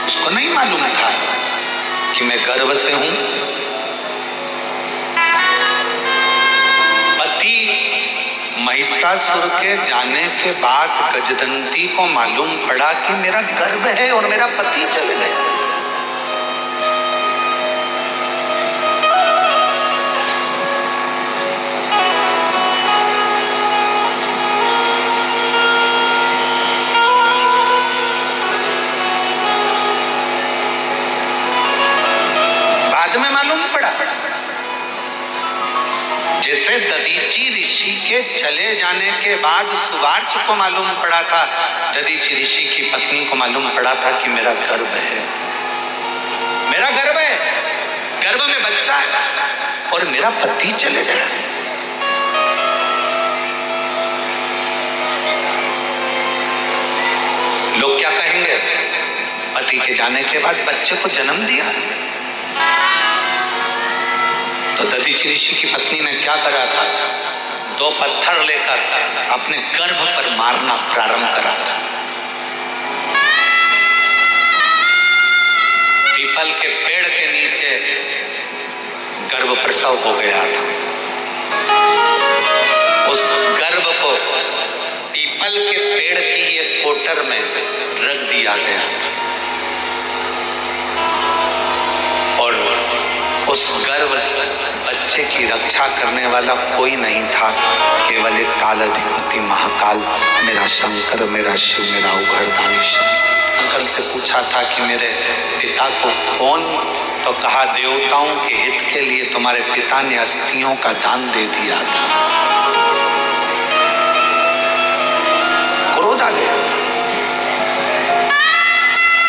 उसको नहीं मालूम था कि मैं गर्भ से हूं। पति महिषासुर के जाने के बाद गजदंती को मालूम पड़ा कि मेरा गर्भ है और मेरा पति चले गए। बाद में मालूम पड़ा, जैसे दधीची ऋषि के चले जाने के बाद सुवार्च को मालूम पड़ा था, दधीची ऋषि की पत्नी को मालूम पड़ा था कि मेरा गर्भ है, मेरा गर्भ है, गर्भ में बच्चा है और मेरा पति चले गया। लोग क्या कहेंगे? पति के जाने के बाद बच्चे को जन्म दिया। तो दधीची ऋषि की पत्नी ने क्या करा था? 2 पत्थर लेकर अपने गर्भ पर मारना प्रारंभ करा था। पीपल के पेड़ के नीचे गर्भ प्रसव हो गया था। उस गर्भ को पीपल के पेड़ की एक कोटर में रख दिया गया था और उस गर्भ बच्चे की रक्षा करने वाला कोई नहीं था, केवल एक कालाधिपति महाकाल, मेरा शंकर, मेरा शिव, मेरा उघड़दानी शंकर से पूछा था कि मेरे पिता को कौन? तो कहा, देवताओं के हित के लिए तुम्हारे पिता ने अस्थियों का दान दे दिया था। क्रोध आ गया।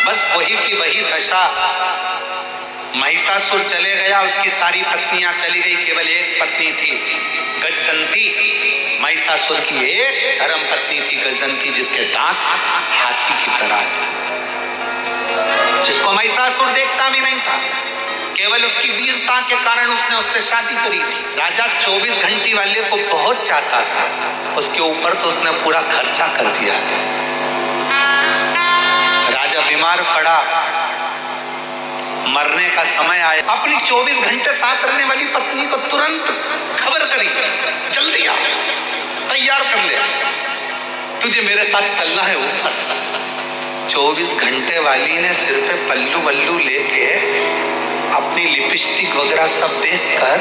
बस वही की वही दशा। महिषासुर चले गया, उसकी सारी पत्नियां चली गई, केवल एक पत्नी थी गजदंती। महिषासुर की एक धर्म पत्नी थी गजदंती, जिसके दांत हाथी की तरह थे, जिसको महिषासुर देखता भी नहीं था, केवल उसकी वीरता के कारण उसने उससे शादी करी थी। राजा 24 घंटी वाले को बहुत चाहता था, उसके ऊपर तो उसने पूरा खर्चा कर दिया। राजा बीमार पड़ा, मरने का समय आया, अपनी 24 घंटे साथ रहने वाली पत्नी को तुरंत खबर करी, जल्दी आ, तैयार कर ले, तुझे मेरे साथ चलना है ऊपर। 24 घंटे वाली ने सिर पे पल्लू वल्लू लेके अपनी लिपस्टिक वगैरह सब देखकर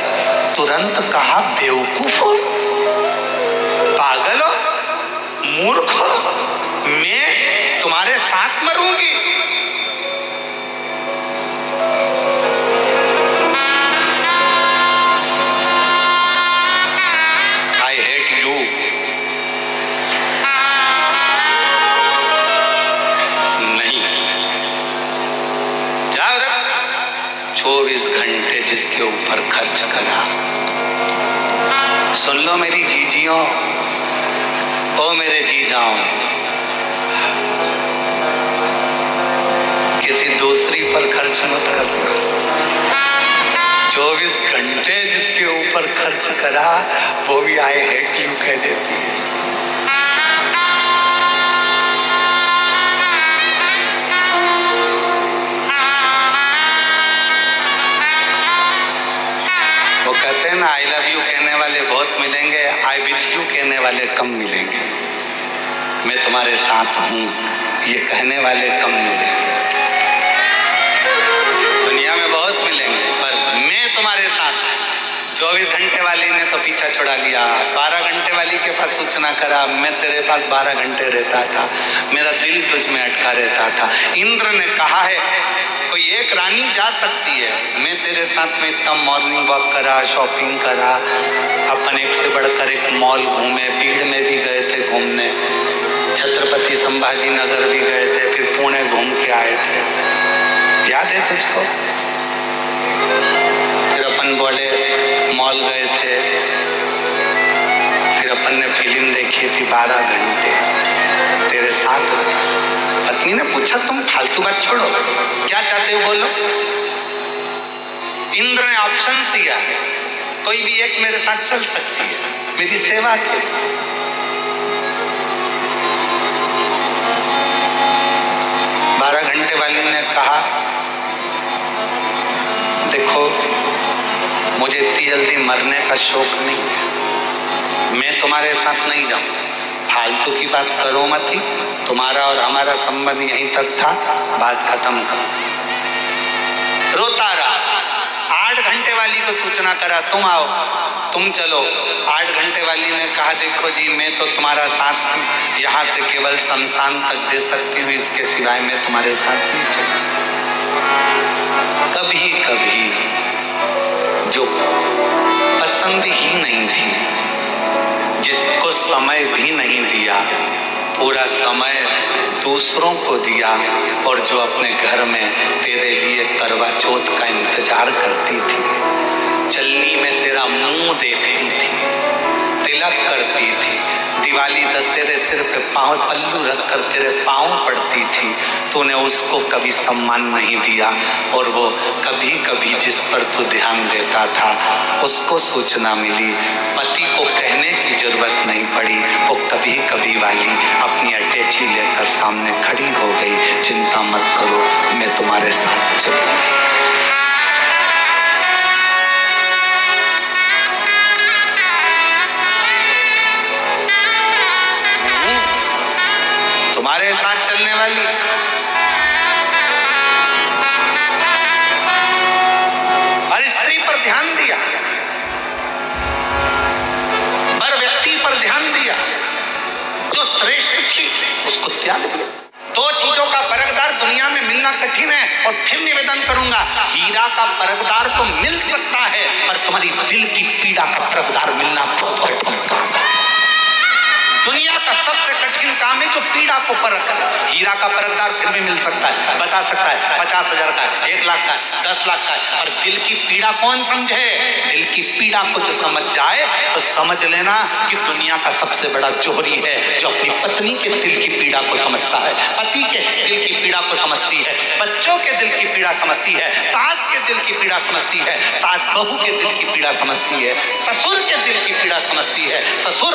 तुरंत कहा, बेवकूफ हो, पागल हो, मूर्ख हो, मैं तुम्हारे साथ मरूंगी। नहीं, 24 घंटे जिसके ऊपर खर्च करा। सुन लो मेरी जीजियों, ओ मेरे जीजाओं, किसी दूसरी पर खर्च मत करना। 24 घंटे जिसके ऊपर खर्च करा, वो भी आई हेट यू कह देती है। वो कहते हैं ना, आई लव यू कहने वाले बहुत मिलेंगे, आई विथ यू कहने वाले कम मिलेंगे। मैं तुम्हारे साथ हूं ये कहने वाले कम मिलेंगे। दुनिया में बहुत मिलेंगे, पर मैं तुम्हारे साथ। 24 घंटे वाली ने तो पीछा छुड़ा लिया, 12 घंटे वाली के पास सूचना करा, मैं तेरे पास 12 घंटे रहता था, मेरा दिल तुझ में अटका रहता था। इंद्र ने कहा है कोई एक रानी जा सकती है, मैं तेरे साथ में इतना मॉर्निंग वॉक करा, शॉपिंग करा, अपन एक से बढ़कर एक मॉल घूमे, भीड़ में भी गए थे घूमने, छत्रपति संभाजी नगर भी गए थे, फिर पुणे घूम के आए थे, याद है तुझको? फिर अपन बोले मॉल गए थे, 12 घंटे तेरे साथ रहता। पत्नी ने पूछा तुम फालतू बात छोड़ो, क्या चाहते हो बोलो। इंद्र ने ऑप्शन दिया, कोई भी एक मेरे साथ चल सकती है मेरी सेवा के। 12 घंटे वाली ने कहा देखो मुझे इतनी जल्दी मरने का शौक नहीं है, मैं तुम्हारे साथ नहीं जाऊं, फालतू की बात करो मत ही, तुम्हारा और हमारा संबंध यहीं तक था, बात खत्म करो। रोता रहा। 8 घंटे वाली को सूचना करा तुम आओ, तुम चलो। 8 घंटे वाली ने कहा देखो जी मैं तो तुम्हारा साथ यहाँ से केवल शमशान तक दे सकती हूँ, इसके सिवाय मैं तुम्हारे साथ नहीं चलूंगी। कभी कभी जो पसंद ही नहीं थी, जिसको समय भी नहीं दिया, पूरा समय दूसरों को दिया, और जो अपने घर में तेरे लिए करवा चौथ का इंतजार करती थी, चलनी में तेरा मुंह देखती थी, तिलक करती थी, दिवाली दशहरे सिर पे पांव पल्लू रखकर तेरे पांव पड़ती थी, तूने उसको कभी सम्मान नहीं दिया। और वो कभी कभी जिस पर तू ध्यान देता था उसको सूचना मिली, पति को कहने की जरूरत नहीं पड़ी, वो कभी कभी वाली अपनी अटैची लेकर सामने खड़ी हो गई, चिंता मत करो मैं तुम्हारे साथ चलूंगी। तुम्हारे साथ चलने वाली। और स्त्री पर ध्यान दिया, पर व्यक्ति पर ध्यान दिया, जो श्रेष्ठ थी उसको त्याग दिया। 2 चीजों का परखदार दुनिया में मिलना कठिन है, और फिर निवेदन करूंगा, हीरा का परखदार तो मिल सकता है पर तुम्हारी दिल की पीड़ा का परखदार मिलना बहुत कठिन काम है। दुनिया का सबसे कठिन काम है जो पीड़ा को परख करे। हीरा का परखदार फिर भी मिल सकता है, बता सकता है 50,000 का है, 1 लाख का है, 10 लाख का है, पर दिल की पीड़ा कौन समझे? दिल की पीड़ा को जो समझ जाए तो समझ लेना कि दुनिया का सबसे बड़ा जोहरी है जो अपनी पत्नी के दिल की पीड़ा को समझता है, पति के दिल की पीड़ा को समझती है, बच्चों के दिल की पीड़ा समझती है, सास के दिल की पीड़ा समझती है, सास बहू के दिल की पीड़ा समझती है, ससुर के दिल की पीड़ा समझती है, ससुर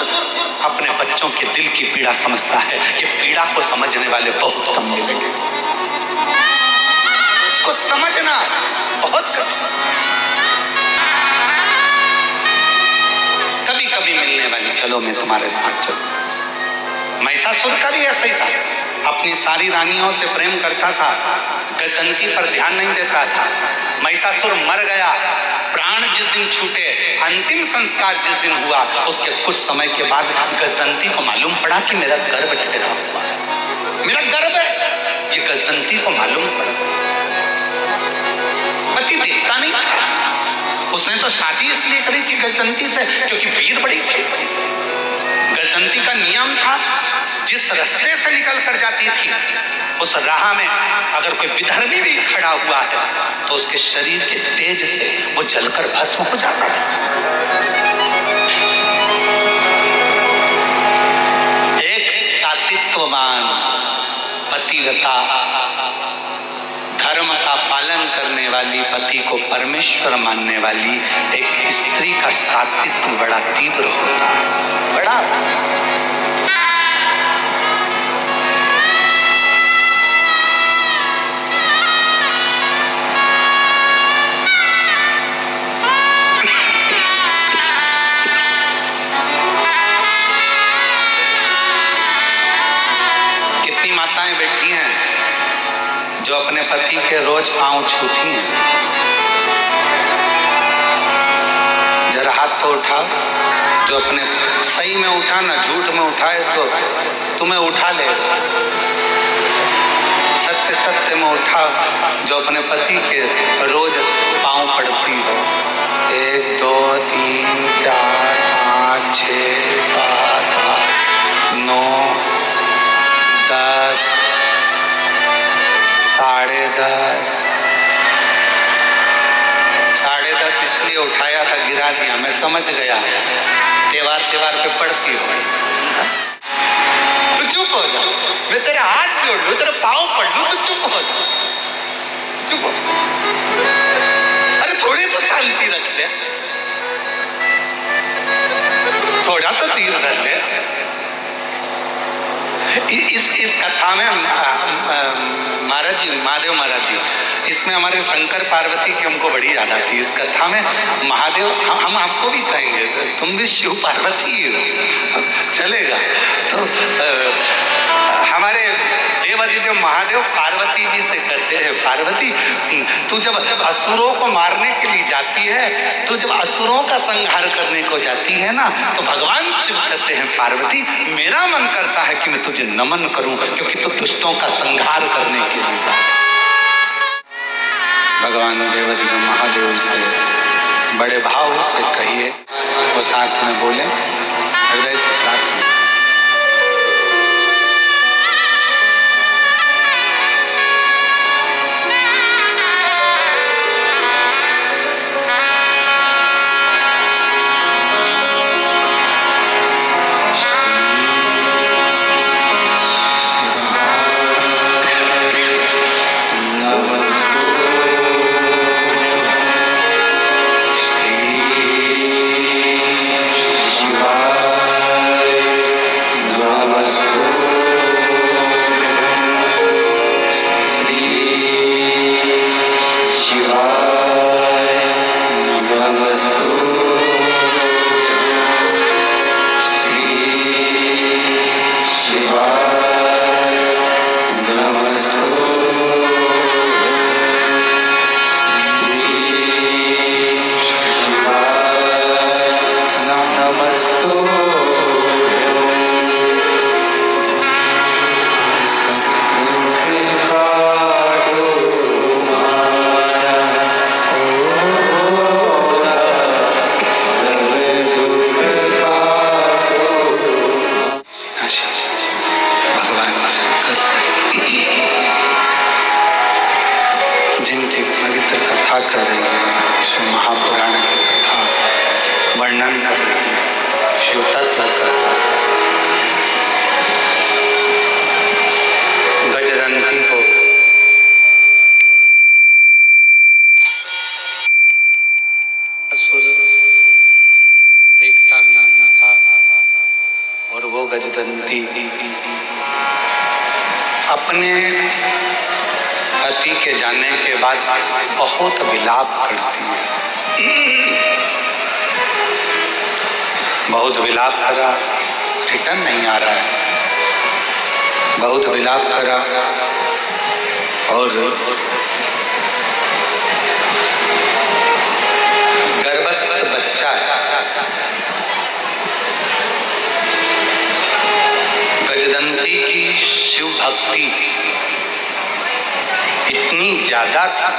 अपने बच्चों के दिल की पीड़ा समझता है। ये पीड़ा को समझने वाले बहुत कम मिलेंगे, उसको समझना बहुत कठिन। कभी कभी मिलने वाली, चलो मैं तुम्हारे साथ चलूं। महिषासुर का भी ऐसा ही था, अपनी सारी रानियों से प्रेम करता था, गदंती पर ध्यान नहीं देता था। महिषासुर मर गया, प्राण जिस दिन छूटे, अंतिम संस्कार जिस दिन हुआ, उसके कुछ समय के बाद गजदंती को मालूम पड़ा कि मेरा गर्भ ठहरा हुआ है, मेरा गर्भ है, ये गजदंती को मालूम पड़ा। पति देखता नहीं था, उसने तो शादी इसलिए करी थी गजदंती से क्योंकि वीर बड़ी थी। गजदंती का नियम था, जिस रास्ते से निकल कर जाती थी उस राह में अगर कोई विधर्मी भी खड़ा हुआ है तो उसके शरीर के तेज से वो जलकर भस्म हो जाता था। एक सात्वित्ववान पतिव्रता, धर्म का पालन करने वाली, पति को परमेश्वर मानने वाली एक स्त्री का सात्वित्व बड़ा तीव्र होता है, बड़ा। माताएं बैठी हैं जो अपने पति के रोज पांव छूती हैं। जरा हाथ तो उठाओ, जो अपने सही में उठा ना झूठ में उठाए तो तुम्हें उठा ले। सत्य सत्य में उठाओ, जो अपने पति के रोज पांव पड़ती हो। 1 2 3 4 5 6 7 8 9 10 10:30 10:30 इसलिए उठाया था, गिरा दिया, मैं समझ गया त्योहार पे पड़ती हो। चुप हो जा, मैं तेरे हाथ जोड़ लूं, तेरे पाँव पड़ लूं, तू चुप हो जा, चुप हो। अरे थोड़ी तो शांति रख ले, थोड़ा तो धीर धर ले। इस कथा में महाराज जी, महादेव महाराज जी, इसमें हमारे शंकर पार्वती की हमको बड़ी याद आती है। इस कथा में महादेव, हम आपको भी कहेंगे तुम भी शिव पार्वती हो, चलेगा। तो हमारे देवादिदेव महादेव पार्वती जी से कहते हैं, पार्वती तू जब असुरों को मारने के लिए जाती है, तू जब असुरों का संहार करने को जाती है ना, तो भगवान शिव कहते हैं पार्वती मेरा मन करता है कि मैं तुझे नमन करूं, क्योंकि तू दुष्टों का संहार करने के लिए जा। भगवान देवादिदेव महादेव से बड़े भाव से कहिए, वो साथ में बोले, हृदय से प्रार्थना। जिनकी पवित्र कथा कर रही है, इसमें महापुराण की कथा वर्णन कर रही है, शिव तत्व कर रहा है। गजदंती को असुर देखता भी नहीं था, और वो गजदंती अपने पति के जाने के बाद बहुत विलाप करती है। बहुत विलाप करा, रिटर्न नहीं आ रहा है, बहुत विलाप करा, और गर्भस्थ बच्चा है। गजदंती की शिव भक्ति इतनी ज्यादा थी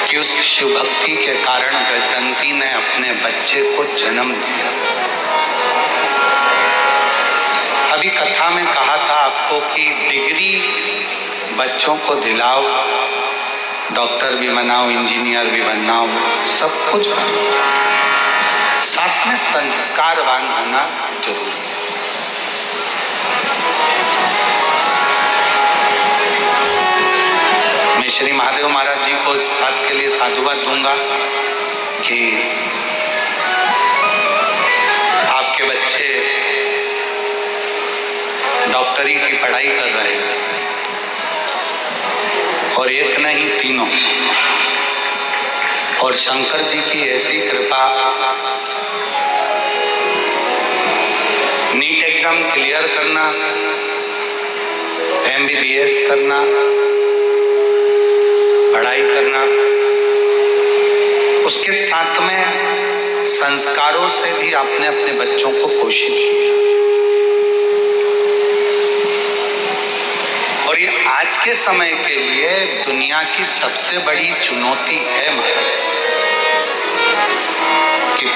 कि उस शिव भक्ति के कारण गजदंती ने अपने बच्चे को जन्म दिया। अभी कथा में कहा था आपको कि डिग्री बच्चों को दिलाओ, डॉक्टर भी बनाओ, इंजीनियर भी बनाओ, सब कुछ बनाओ, साथ में संस्कारवान होना जरूरी है। मैं श्री महादेव महाराज जी को इस बात के लिए साधुवाद दूंगा कि आपके बच्चे डॉक्टरी की पढ़ाई कर रहे हैं, और एक नहीं तीनों। और शंकर जी की ऐसी कृपा, नीट एग्जाम क्लियर करना, MBBS करना, पढ़ाई करना, उसके साथ में संस्कारों से भी आपने अपने बच्चों को पोषित किया। और ये आज के समय के लिए दुनिया की सबसे बड़ी चुनौती है कि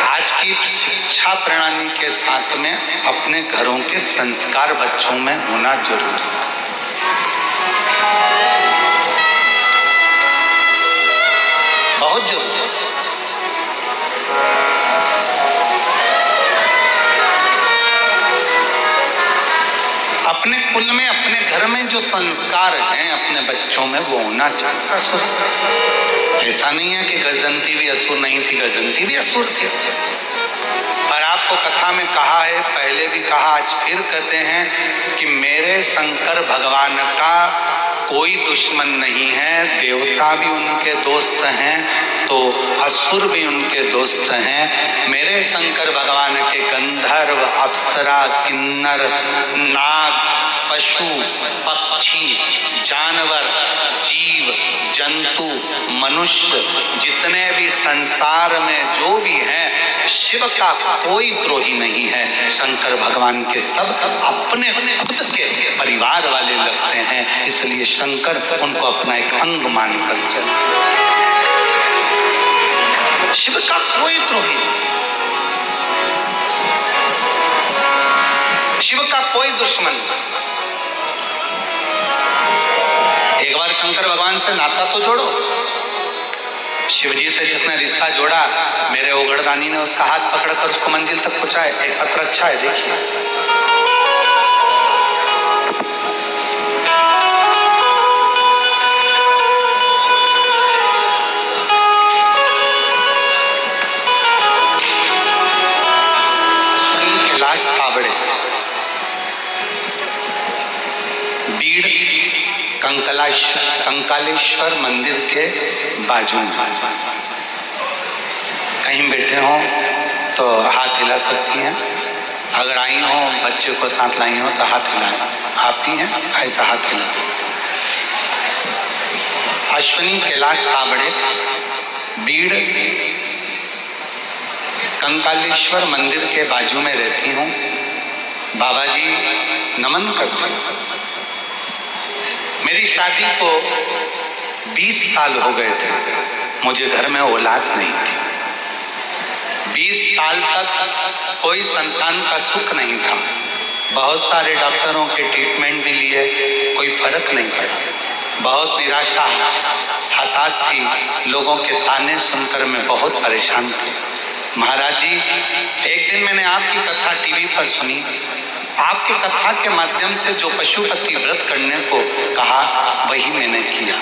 आज की शिक्षा प्रणाली के साथ में अपने घरों के संस्कार बच्चों में होना जरूरी है। बहुत जरूरी है। अपने कुल में, अपने घर में जो संस्कार हैं अपने बच्चों में वो होना चाहिए। ऐसा नहीं है कि गजदंती भी असुर नहीं थी, गजदंती भी असुर थी। पर आपको कथा में कहा है, पहले भी कहा, आज फिर कहते हैं कि मेरे शंकर भगवान का कोई दुश्मन नहीं है। देवता भी उनके दोस्त हैं तो असुर भी उनके दोस्त हैं। मेरे शंकर भगवान के गंधर्व, अप्सरा, किन्नर, नाग, पशु, पक्षी, जानवर, जीव, जंतु, मनुष्य, जितने भी संसार में जो भी हैं, शिव का कोई द्रोही नहीं है। शंकर भगवान के सब अपने खुद के परिवार वाले लगते हैं, इसलिए शंकर उनको अपना एक अंग मानकर चलते। शिव का कोई द्रोही नहीं, शिव का कोई दुश्मन नहीं। एक बार शंकर भगवान से नाता तो जोड़ो। शिवजी से जिसने रिश्ता जोड़ा, मेरे ओगड़दानी ने उसका हाथ पकड़कर उसको मंजिल तक पहुंचाया। एक पत्र अच्छा है, देखिए। कैलाश ताबड़े, बीड़ कंकालेश्वर मंदिर के बाजू में। कहीं बैठे हो तो हाथ हिला सकती हैं। अगर आई हो, बच्चे को साथ लाई हो तो हाथ हिलाएं। आप ही हैं, ऐसा हाथ हिला दो। अश्विनी कैलाश ताबड़े, बीड़ कंकालेश्वर मंदिर के बाजू में रहती हूँ। बाबा जी नमन करती हूँ। मेरी शादी को 20 साल हो गए थे, मुझे घर में औलाद नहीं थी। 20 साल तक कोई संतान का सुख नहीं था। बहुत सारे डॉक्टरों के ट्रीटमेंट भी लिए, कोई फर्क नहीं पड़ा। बहुत निराशा, हताश थी। लोगों के ताने सुनकर मैं बहुत परेशान थी। महाराज जी, एक दिन मैंने आपकी कथा टीवी पर सुनी। आपके कथा के माध्यम से जो पशुपति व्रत करने को कहा, वही मैंने किया।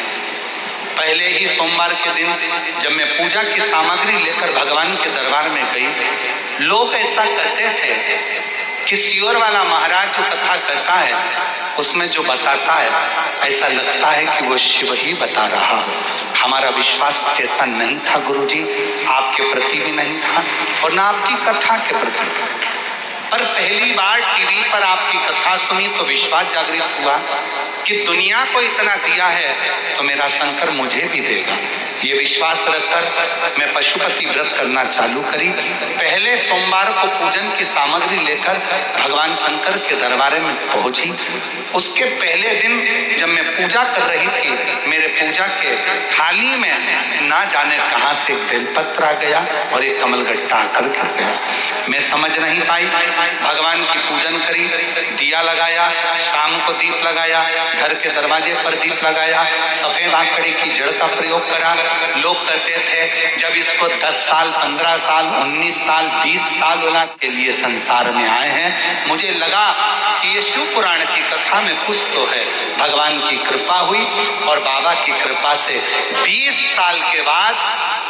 पहले ही सोमवार के दिन जब मैं पूजा की सामग्री लेकर भगवान के दरबार में गई, लोग ऐसा कहते थे कि सियोर वाला महाराज जो कथा कहता है, उसमें जो बताता है, ऐसा लगता है कि वो शिव ही बता रहा। हमारा विश्वास कैसा नहीं था गुरुजी, आपके प्रति भी नहीं था और ना आपकी कथा के प्रति। पर पहली बार टीवी पर आपकी कथा सुनी तो विश्वास जागृत हुआ कि दुनिया को इतना दिया है तो मेरा शंकर मुझे भी देगा। ये विश्वास रखकर मैं पशुपति व्रत करना चालू करी। पहले सोमवार को पूजन की सामग्री लेकर भगवान शंकर के दरबार में पहुंची। उसके पहले दिन जब मैं पूजा कर रही थी, मेरे पूजा के थाली में ना जाने कहां से एक बेलपत्र आ गया और एक कमलगट्टा आकर गिर गया। मैं समझ नहीं पाई। भगवान की पूजन करी, दिया लगाया, शाम को दीप लगाया, घर के दरवाजे पर दीप लगाया, सफेद आंकड़े की जड़ का प्रयोग करा। लोग कहते थे जब इसको 10 साल, 15 साल, 19 साल, 20 साल औलाद के लिए संसार में आए हैं, मुझे लगा कि ये शिव पुराण की कथा में कुछ तो है। भगवान की कृपा हुई और बाबा की कृपा से 20 साल के बाद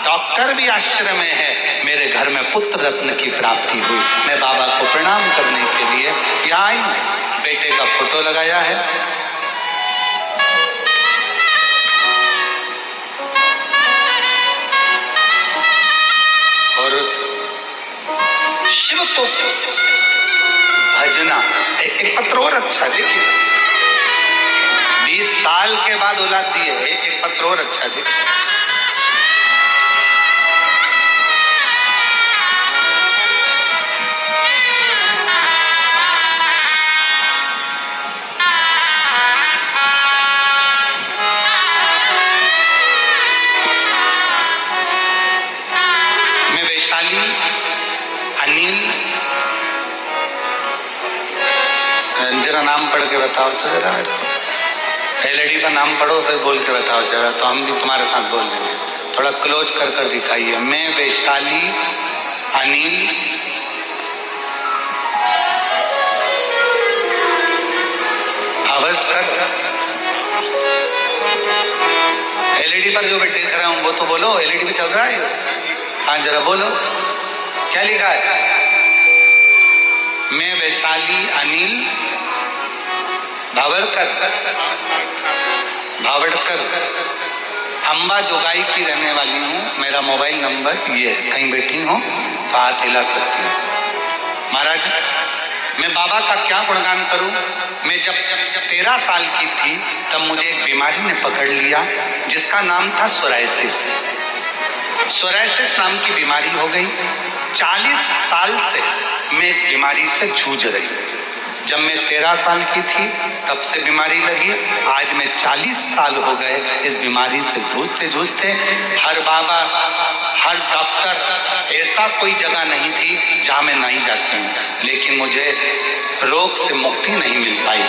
डॉक्टर भी आश्चर्य में है, मेरे घर में पुत्र रत्न की प्राप्ति हुई। मैं बाबा को प्रणाम करने के लिए यहाँ आई। बेटे का फोटो लगाया है। और शिव को भजना। एक पत्र और अच्छा, देखिए 20 साल के बाद औलाद दी है। एक पत्र और अच्छा, देखिए वैशाली अनिल, जरा नाम पढ़ के बताओ तो जरा मेरे को। एलईडी का नाम पढ़ो फिर बोल के बताओ जरा, तो हम भी तुम्हारे साथ बोल देंगे। थोड़ा क्लोज कर कर दिखाइए। मैं वैशाली अनिल एलईडी पर जो मैं देख रहा हूं वो तो बोलो, एलईडी पे चल रहा है। हाँ जरा बोलो, क्या लिखा है? मैं वैशाली अनिल भावड़कर अंबा जोगाई की रहने वाली हूँ। मेरा मोबाइल नंबर ये है, कहीं बैठी हो तो हाथ हिला सकती हूँ। महाराज मैं बाबा का क्या गुणगान करूं। मैं जब 13 साल की थी तब मुझे एक बीमारी ने पकड़ लिया जिसका नाम था सोरायसिस। सोरायसिस नाम की बीमारी हो गई। 40 साल से मैं इस बीमारी से जूझ रही। जब मैं 13 साल की थी तब से बीमारी लगी। आज मैं 40 साल हो गए इस बीमारी से जूझते जूझते। हर बाबा, हर डॉक्टर, ऐसा कोई जगह नहीं थी जहां मैं नहीं जाती हूँ, लेकिन मुझे रोग से मुक्ति नहीं मिल पाई।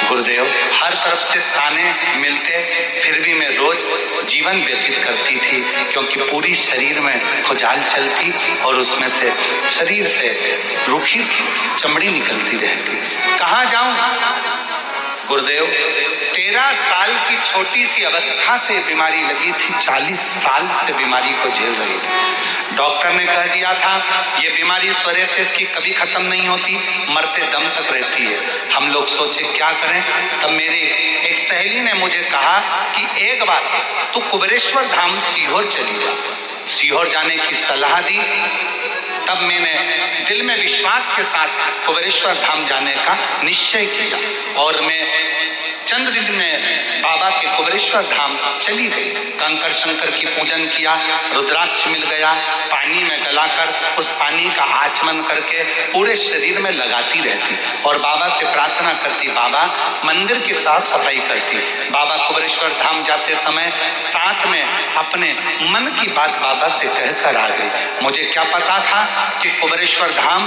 गुरुदेव हर तरफ से ताने मिलते, फिर भी मैं रोज जीवन व्यतीत करती थी, क्योंकि पूरी शरीर में खुजाल चलती और उसमें से शरीर से रूखी चमड़ी निकलती रहती। कहाँ जाऊं गुरुदेव? 13 साल की छोटी सी अवस्था से बीमारी लगी थी, 40 साल से बीमारी को झेल रही थी। डॉक्टर ने कह दिया था ये बीमारी सोरायसिस की कभी खत्म नहीं होती, मरते दम तक रहती है। हम लोग सोचे क्या करें। तब मेरी एक सहेली ने मुझे कहा कि एक बार तू कुबेरेश्वर धाम सीहोर चली जा। सीहोर जाने की सलाह दी। तब मैंने दिल में विश्वास के साथ कुबेरेश्वर धाम जाने का निश्चय किया और मैं चंद्र दिन में बाबा के कुबेरेश्वर धाम चली गई। कंकर शंकर की पूजन किया, रुद्राक्ष मिल गया, पानी में गलाकर उस पानी का आचमन करके पूरे शरीर में लगाती रहती और बाबा से प्रार्थना करती, बाबा मंदिर की साफ सफाई करती। बाबा कुबेरेश्वर धाम जाते समय साथ में अपने मन की बात बाबा से कहकर आ गई। मुझे क्या पता था कि कुबेरेश्वर धाम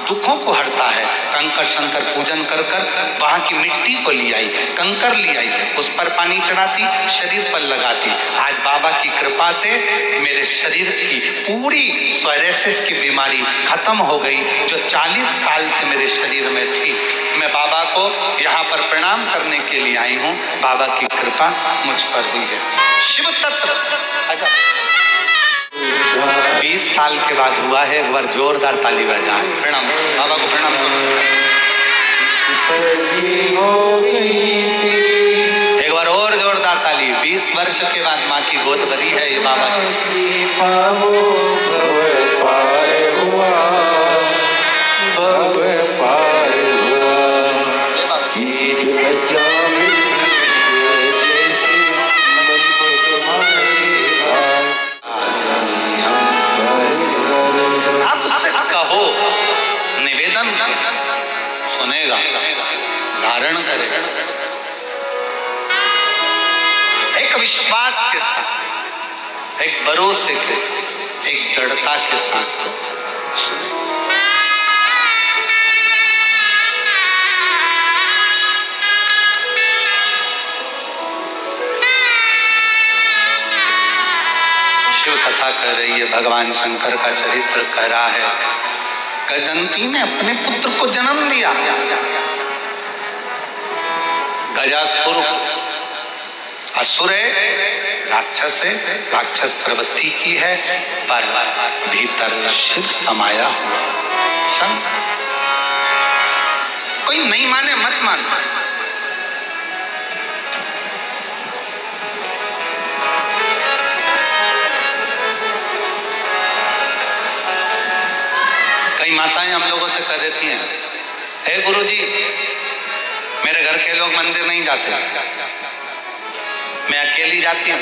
दुखों को हरता है। कंकर शंकर पूजन कर कर वहां की मिट्टी को ले आई, कंकर ले आई, उस पर पानी चढ़ाती, शरीर पर लगाती। आज बाबा की कृपा से मेरे शरीर की पूरी सोरायसिस की बीमारी खत्म हो गई, जो 40 साल से मेरे शरीर में थी। मैं बाबा को यहाँ पर प्रणाम करने के लिए आई हूँ। बाबा की कृपा मुझ पर हुई है। शिव तत्व 20 साल के बाद हुआ है। एक बार जोरदार ताली बजाएं। प्रणाम बाबा को, प्रणाम करो। एक बार और जोरदार ताली। 20 वर्ष के बाद माँ की गोद भरी है ये बाबा की। सुनेगा, धारण करेगा। एक विश्वास के साथ, एक भरोसे के साथ, एक दृढ़ता के साथ तो सुने। शिव कथा कह रही है, भगवान शंकर का चरित्र कह रहा है। गजंती ने अपने पुत्र को जन्म दिया। गजासुर असुर है, राक्षस है, राक्षस प्रवृत्ति की है, पर भीतर शिव समाया हुआ। शंकर कोई नहीं माने मत मान। कई माताएं हम लोगों से कह देती हैं, हे गुरुजी मेरे घर के लोग मंदिर नहीं जाते, मैं अकेली जाती हूँ।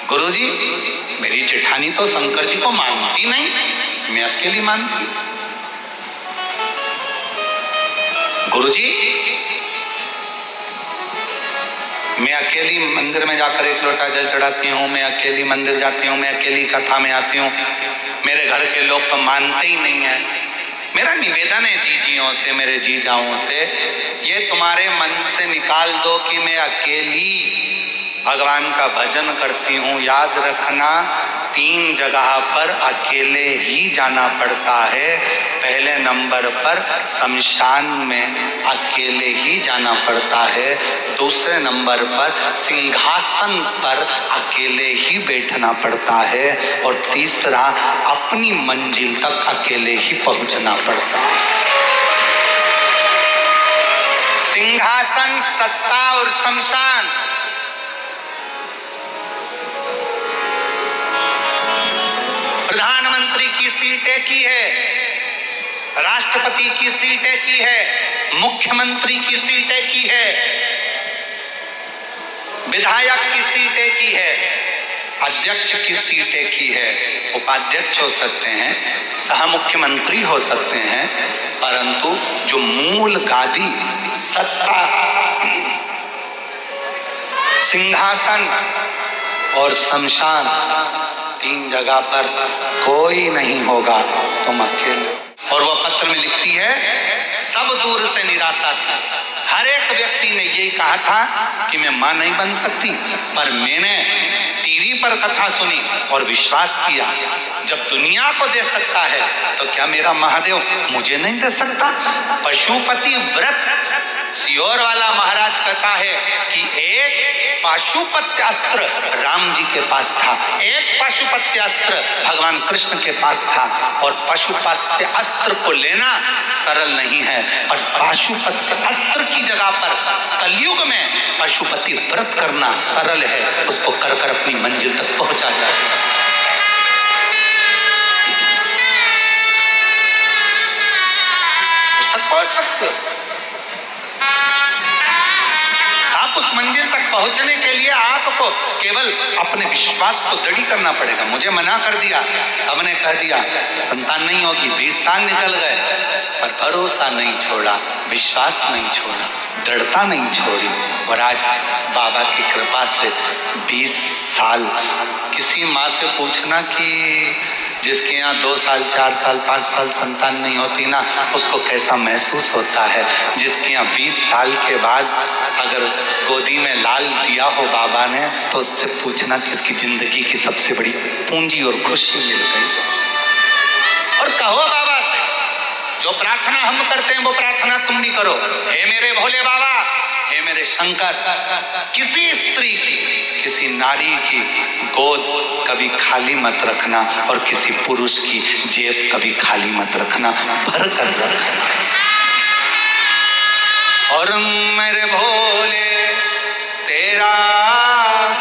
गुरुजी मेरी जेठानी तो शंकर जी को मानती नहीं, मैं अकेली मानती हूँ। गुरुजी मैं अकेली मंदिर में जाकर एक लोटा जल चढ़ाती हूँ, मैं अकेली मंदिर जाती हूँ, मैं अकेली कथा में आती हूँ, मेरे घर के लोग तो मानते ही नहीं है। मेरा निवेदन है जीजियों से, मेरे जीजाओं से, ये तुम्हारे मन से निकाल दो कि मैं अकेली भगवान का भजन करती हूँ। याद रखना 3 जगह पर अकेले ही जाना पड़ता है। पहले नंबर पर शमशान में अकेले ही जाना पड़ता है। दूसरे नंबर पर सिंहासन पर अकेले ही बैठना पड़ता है। और तीसरा अपनी मंजिल तक अकेले ही पहुंचना पड़ता है। सिंहासन, सत्ता और शमशान, प्रधानमंत्री की सीट एक ही है, राष्ट्रपति की सीट एक ही है, मुख्यमंत्री की सीट एक ही है, विधायक की सीट एक ही है, अध्यक्ष की सीट एक ही है। उपाध्यक्ष हो सकते हैं, सह मुख्यमंत्री हो सकते हैं, परंतु जो मूल गादी, सत्ता, सिंहासन और शमशान, 3 जगह पर कोई नहीं होगा, तुम अकेले। और वह पत्र में लिखती है, सब दूर से निराशा थी। हर एक व्यक्ति ने यही कहा था कि मैं मां नहीं बन सकती, पर मैंने टीवी पर कथा सुनी और विश्वास किया, जब दुनिया को दे सकता है तो क्या मेरा महादेव मुझे नहीं दे सकता। पशुपति व्रत सियोर वाला महाराज कहता है कि एक पाशुपत्य अस्त्र राम जी के पास था, एक पाशुपत्य अस्त्र भगवान कृष्ण के पास था। और पाशुपत्य अस्त्र को लेना सरल नहीं है, पर पाशुपत्य अस्त्र की जगह पर कलयुग में पशुपति व्रत करना सरल है। उसको कर कर अपनी मंजिल तक पहुंचा जा सकता है। उस तक पहुंच सकते, उस मंजिल तक पहुंचने के लिए आपको केवल अपने विश्वास को दृढ़ करना पड़ेगा। मुझे मना कर दिया, सबने कह दिया संतान नहीं होगी, 20 साल निकल गए, पर भरोसा नहीं छोड़ा, विश्वास नहीं छोड़ा, दृढ़ता नहीं छोड़ी। और आज बाबा की कृपा से 20 साल, किसी माँ से पूछना कि जिसके यहाँ 2 साल 4 साल 5 साल संतान नहीं होती ना, उसको कैसा महसूस होता है। जिसके यहाँ 20 साल के बाद अगर गोदी में लाल दिया हो बाबा ने, तो उससे पूछना कि उसकी जिंदगी की सबसे बड़ी पूंजी और खुशी मिल गई। और कहो बाबा से, जो प्रार्थना हम करते हैं वो प्रार्थना तुम भी करो। हे मेरे भोले बाबा, हे मेरे शंकर, किसी स्त्री की, किसी नारी की गोद कभी खाली मत रखना, और किसी पुरुष की जेब कभी खाली मत रखना, भर कर रखना। और मेरे भोले तेरा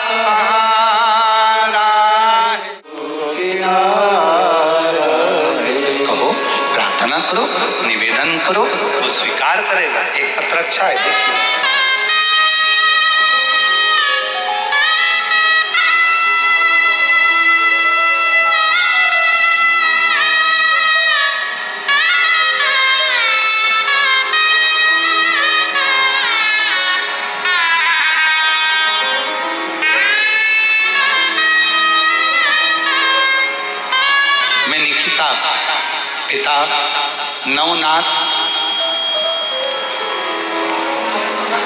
सहारा कहो, प्रार्थना करो, निवेदन करो, वो स्वीकार करेगा। एक पत्र अच्छा है, देखिए। पिता नवनाथ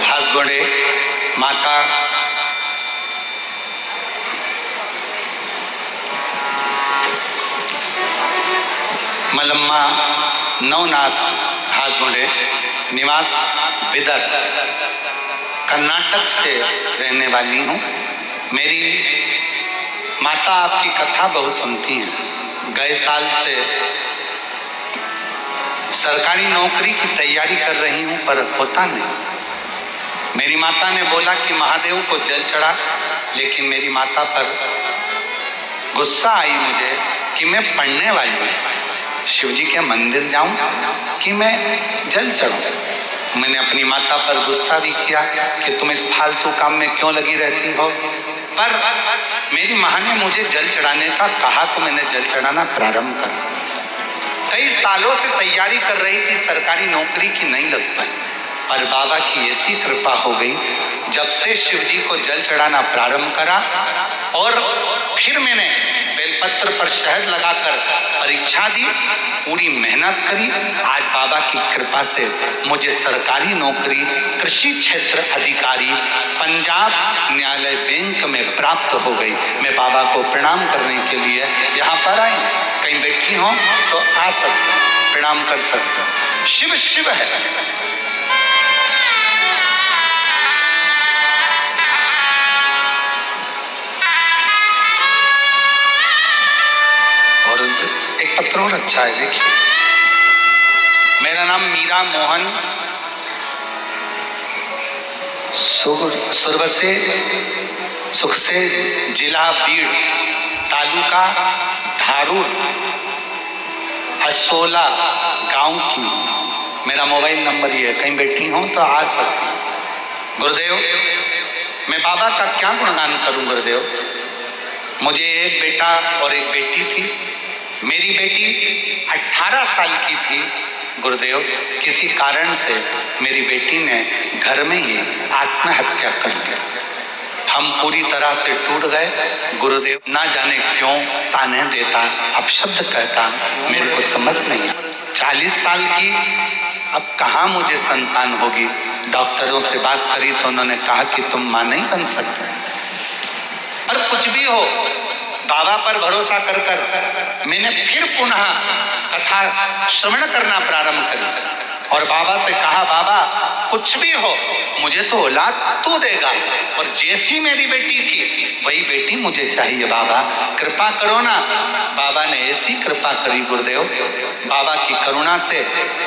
हासगोड़े, माता मलम्मा नवनाथ हासगोड़े, निवास बिदर, कर्नाटक से रहने वाली हूँ। मेरी माता आपकी कथा बहुत सुनती हैं। गए साल से सरकारी नौकरी की तैयारी कर रही हूं, पर होता नहीं। मेरी माता ने बोला कि महादेव को जल चढ़ा, लेकिन मेरी माता पर गुस्सा आई मुझे कि मैं पढ़ने वाली हूं, शिव जी के मंदिर जाऊं कि मैं जल चढ़ाऊं। मैंने अपनी माता पर गुस्सा भी किया कि तुम इस फालतू काम में क्यों लगी रहती हो, पर मेरी माँ ने मुझे जल चढ़ाने का कहा तो मैंने जल चढ़ाना प्रारंभ करा। कई सालों से तैयारी कर रही थी, सरकारी नौकरी की नहीं लग पाई, पर बाबा की ऐसी कृपा हो गई, जब से शिव जी को जल चढ़ाना प्रारंभ करा और फिर मैंने बेलपत्र पर शहद लगाकर परीक्षा दी, पूरी मेहनत करी। आज बाबा की कृपा से मुझे सरकारी नौकरी कृषि क्षेत्र अधिकारी पंजाब न्यायालय बैंक में प्राप्त हो गई। मैं बाबा को प्रणाम करने के लिए यहाँ पर आई। कहीं बैठी हो तो आ सकते, प्रणाम कर सकते। शिव शिव है। और एक पत्र और अच्छा है, देखिए। मेरा नाम मीरा मोहन, सुरवसे सुखसे, जिला बीड़, तालुका धारूर, असोला गांव की। मेरा मोबाइल नंबर ये है, कहीं बैठी हो तो आ सकती। गुरुदेव, मैं बाबा का क्या गुणगान करूं गुरुदेव। मुझे एक बेटा और एक बेटी थी। मेरी बेटी 18 साल की थी गुरुदेव। किसी कारण से मेरी बेटी ने घर में ही आत्महत्या कर ली। हम पूरी तरह से टूट गए गुरुदेव। ना जाने क्यों ताने देता, अपशब्द कहता, मेरे को समझ नहीं आया। 40 साल की, अब कहाँ मुझे संतान होगी। डॉक्टरों से बात करी तो उन्होंने कहा कि तुम मां नहीं बन सकते। पर कुछ भी हो, बाबा पर भरोसा कर कर मैंने फिर पुनः कथा श्रवण करना प्रारंभ करी और बाबा से कहा, बाबा कुछ भी हो मुझे तो औलाद तू देगा, और जैसी मेरी बेटी थी वही बेटी मुझे चाहिए। बाबा कृपा करो ना। बाबा ने ऐसी कृपा करी गुरुदेव। बाबा की करुणा से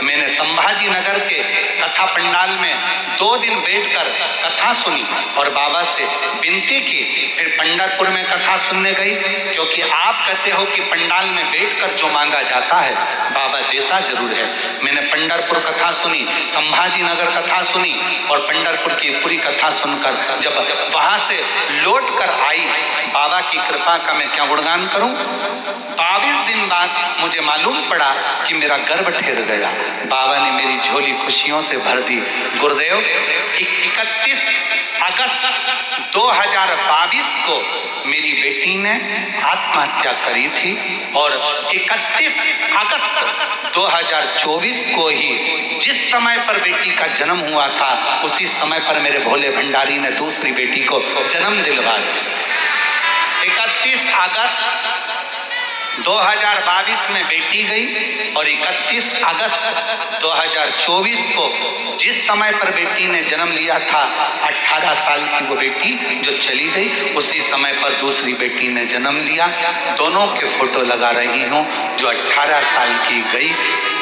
मैंने संभाजी नगर के कथा पंडाल में 2 दिन बैठकर कथा सुनी और बाबा से विनती की। फिर पंढरपुर में कथा सुनने गई, क्योंकि आप कहते हो कि पंडाल में बैठकर जो मांगा जाता है बाबा देता जरूर है। मैंने पंढरपुर कथा सुनी, संभाजी नगर कथा सुनी और पंढरपुर की पूरी कथा सुनकर जब वहां से लौट कर आई, बाबा की कृपा का मैं क्या गुणगान करूं। 22 दिन बाद मुझे मालूम पड़ा कि मेरा गर्भ ठहर गया। बाबा ने मेरी झोली खुशियों से भर दी गुरुदेव। 31 अगस्त 2022 को मेरी बेटी ने आत्महत्या करी थी और 31 अगस्त 2024 को ही जिस समय पर बेटी का जन्म हुआ था उसी समय पर मेरे भोले भंडारी ने दूसरी बेटी को जन्म दिलवाया। 31 अगस्त 2022 में बेटी गई और 31 अगस्त 2024 को जिस समय पर बेटी ने जन्म लिया था, 18 साल की वो बेटी जो चली गई, उसी समय पर दूसरी बेटी ने जन्म लिया। दोनों के फोटो लगा रही हूँ। जो 18 साल की गई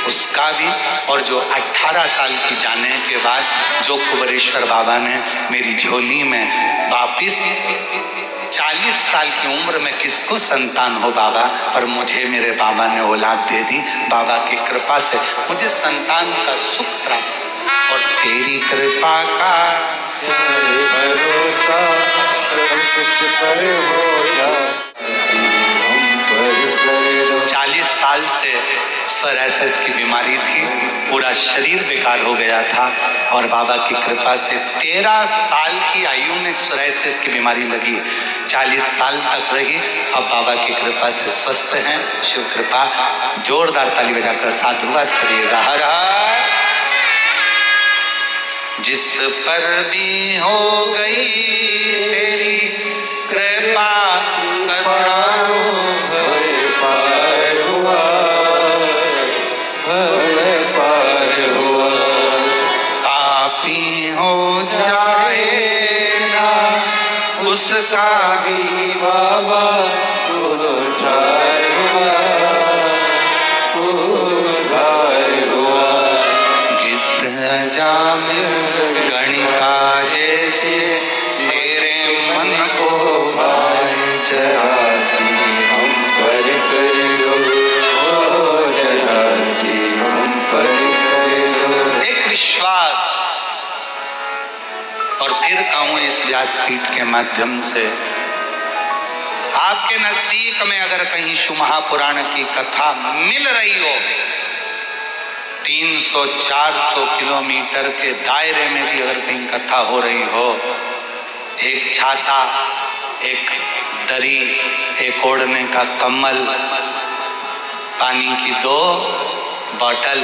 उसका भी, और जो 18 साल की जाने के बाद जो कुबरेश्वर बाबा ने मेरी झोली में वापिस 40 साल की उम्र में किसको संतान हो बाबा, पर मुझे मेरे बाबा ने औलाद दे दी। बाबा की कृपा से मुझे संतान का सुख प्राप्त, और तेरी कृपा का भरोसा कुछ पर हो जा। 40 साल से सोरायसिस की बीमारी थी, पूरा शरीर बेकार हो गया था और बाबा की कृपा से 13 साल की आयु में सोरायसिस की बीमारी लगी। 40 साल तक रही। अब बाबा की कृपा से स्वस्थ हैं। शिव कृपा। जोरदार ताली बजाकर साधुवाद करिएगा। हर हर। जिस पर भी हो गई तेरी कृपा करुणा, पापी हो जाए ना उसका भी बाबा उद्धार हुआ। गिद्ध जामिल गणिका जैसे तेरे मन को भाए जरासी, हम पर कर लो जरासी, हम पर कर लो। एक विश्वास, और फिर कहूँ इस व्यासपीठ के माध्यम से, आपके नजदीक में अगर कहीं शिव महापुराण की कथा मिल रही हो, 300-400 किलोमीटर के दायरे में भी अगर कहीं कथा हो रही हो, एक छाता, एक दरी, एक ओढ़ने का कम्बल, पानी की 2 बॉटल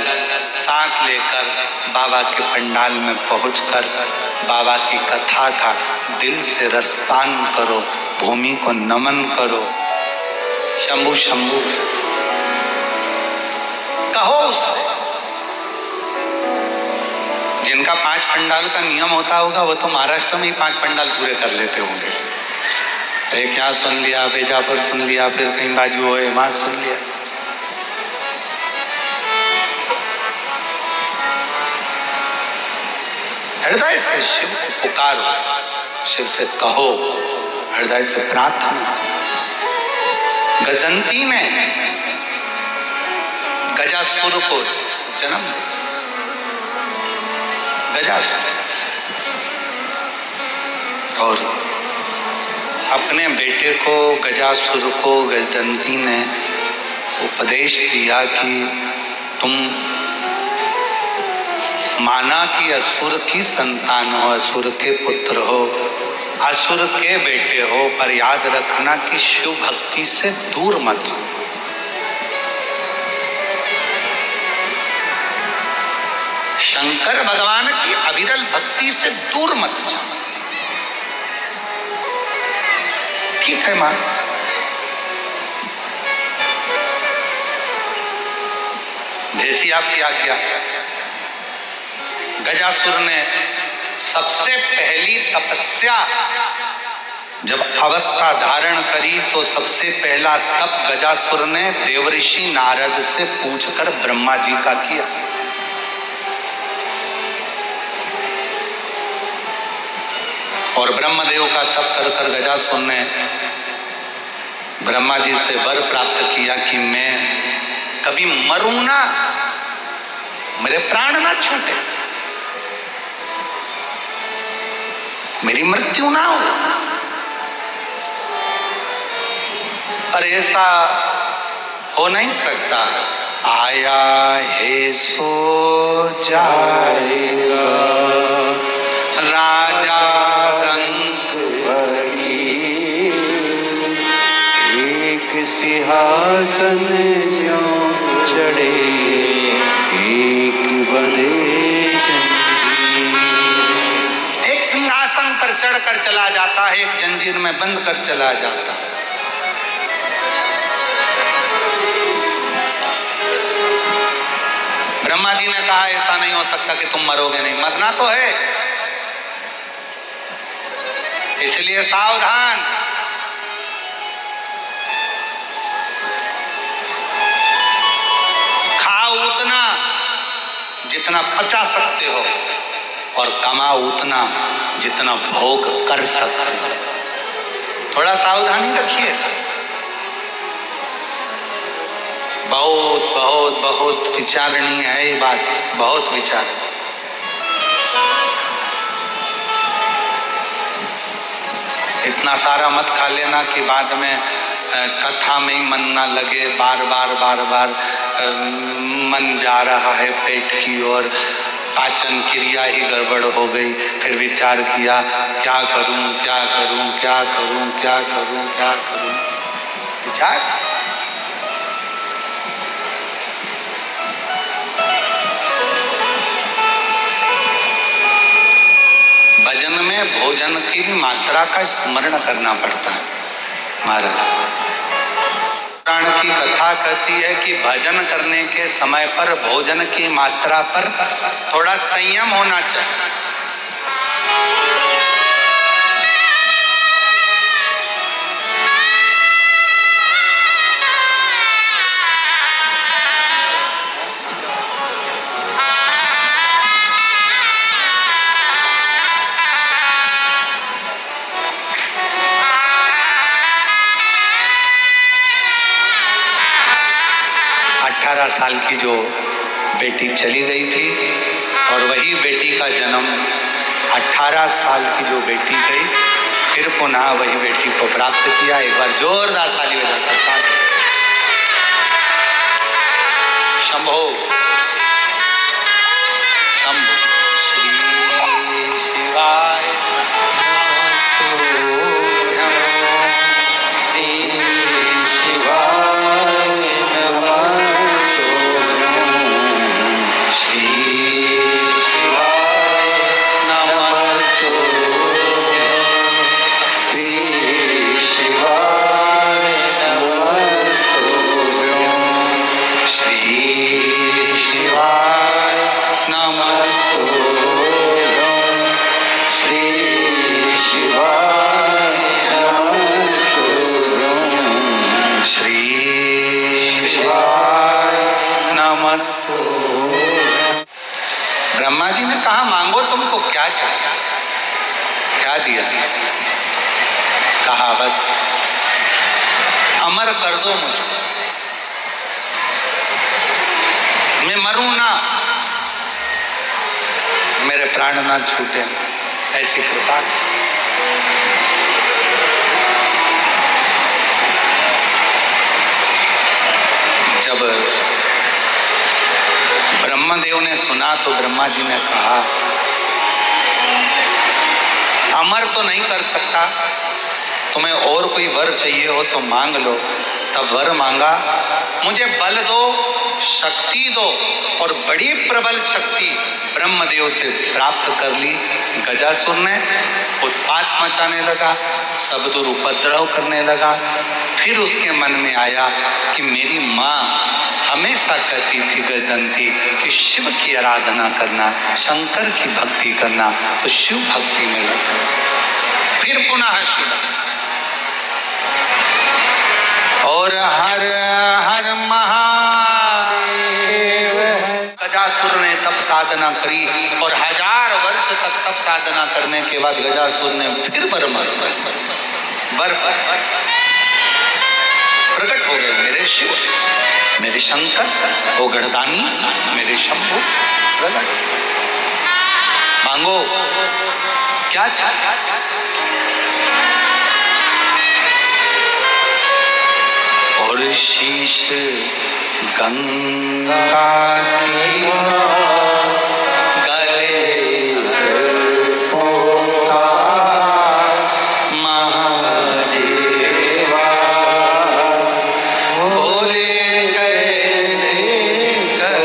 साथ लेकर बाबा के पंडाल में पहुंचकर बाबा की कथा का दिल से रसपान करो, भूमि को नमन करो। शंभु शंभु कहो उससे। जिनका 5 पंडाल का नियम होता होगा वो तो महाराष्ट्र में ही 5 पंडाल पूरे कर लेते होंगे। एक यहाँ सुन लिया, बीजापुर सुन लिया, फिर कहीं बाजू होए वहां सुन लिया। हृदय से शिव को पुकारो, शिव से कहो, हृदय से प्रार्थना। गजंती ने गजासुर को जन्म दिया। गजासुर और अपने बेटे को गजासुर को गजदंती ने उपदेश दिया कि तुम माना कि असुर की संतान हो, असुर के पुत्र हो, असुर के बेटे हो, पर याद रखना कि शिव भक्ति से दूर मत हो। शंकर भगवान की अविरल भक्ति से दूर मत जाओ। ठीक है मां, जैसी आपकी आज्ञा। गजासुर ने सबसे पहली तपस्या जब अवस्था धारण करी तो सबसे पहला तप गजासुर ने देवऋषि नारद से पूछकर ब्रह्मा जी का किया। और ब्रह्मदेव का तप कर कर गजासुर ने ब्रह्मा जी से वर प्राप्त किया कि मैं कभी मरूं ना, मेरे प्राण ना छूटे, मेरी मृत्यु ना हो। पर ऐसा हो नहीं सकता। आया है सो जाएगा, राजा रंग भरी, एक सिंहासन ज्यों चढ़े, एक बने जंजीर। एक सिंहासन पर चढ़कर चला जाता है, एक जंजीर में बंद कर चला जाता है। ब्रह्मा जी ने कहा ऐसा नहीं हो सकता कि तुम मरोगे नहीं, मरना तो है, इसलिए सावधान। खाओ उतना जितना पचा सकते हो और कमाओ उतना जितना भोग कर सकते हो। थोड़ा सावधानी रखिएगा। बहुत बहुत बहुत विचारणीय है ये बात, बहुत विचार। इतना सारा मत खा लेना कि बाद में कथा में ही मन ना लगे, बार बार बार बार मन जा रहा है पेट की ओर, पाचन क्रिया ही गड़बड़ हो गई। फिर विचार किया क्या करूं क्या करूं क्या करूं क्या करूं क्या करूं। विचार भजन में भोजन की भी मात्रा का स्मरण करना पड़ता है। महाराज पुराण की कथा कहती है कि भजन करने के समय पर भोजन की मात्रा पर थोड़ा संयम होना चाहिए। साल की जो बेटी चली गई थी और वही बेटी का जन्म 18 साल की जो बेटी गई, फिर पुनः वही बेटी को प्राप्त किया। एक बार जोरदार ताली बजाकर साथ शंभो शंभो श्री शिवाय श्री शिवाय नमः। क्या दिया? कहा बस अमर कर दो मुझको, मैं मरूं ना, मेरे प्राण ना छूटे, ऐसी कृपा। जब ब्रह्मदेव ने सुना तो ब्रह्मा जी ने कहा अमर तो नहीं कर सकता, तुम्हें और कोई वर चाहिए हो तो मांग लो। तब वर मांगा, मुझे बल दो, शक्ति दो, और बड़ी प्रबल शक्ति ब्रह्मदेव से प्राप्त कर ली। गजासुर ने उत्पात मचाने लगा, सब दूर उपद्रव करने लगा। फिर उसके मन में आया कि मेरी माँ हमेशा कहती थी गजदंती कि शिव की आराधना करना, शंकर की भक्ति करना, तो शिव भक्ति में लग गया। फिर पुनः शिव और हर हर महादेव। गजासुर ने तप साधना करी और 1000 वर्ष तक तप साधना करने के बाद गजासुर ने फिर वर प्रकट हो गए। मेरे शिव, मेरे शंकर, ओ गढ़दानी, मेरे शंभु प्रकट। मांगो क्या चाहते? और शीश गंगा की गले से पोता महादेवा, बोले कैसे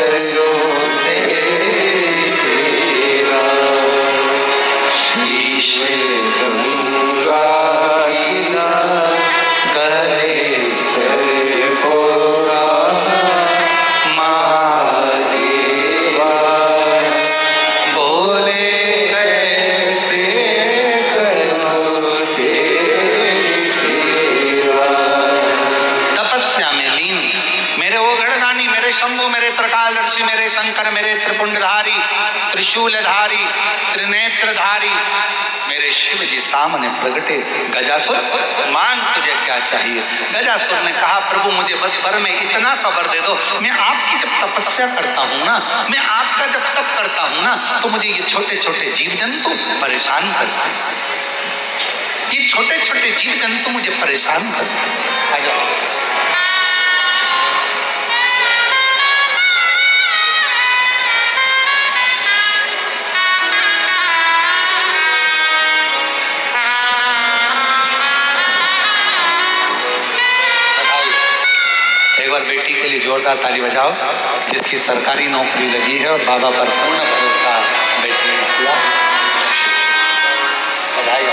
करो तेरी सेवा। शीश गंगा की गले मेरे शंकर, मेरे त्रिपुंडधारी, त्रिशूलधारी, त्रिनेत्रधारी, मेरे शिव जी सामने प्रगटे। गजासुर मांग तुझे क्या चाहिए? गजासुर ने कहा प्रभु मुझे बस वर में इतना सा वर दे दो, मैं आपकी जब तपस्या करता हूँ ना, मैं आपका जब तप करता हूँ ना, तो मुझे ये छोटे छोटे जीव जंतु परेशान करते हैं, ये छोटे छोटे जीव जंतु मुझे परेशान करते हैं। आ जाओ। एक बार बेटी के लिए जोरदार ताली बजाओ, जिसकी सरकारी नौकरी लगी है और बाबा पर पूर्ण भरोसा बेटी ने किया। बधाई।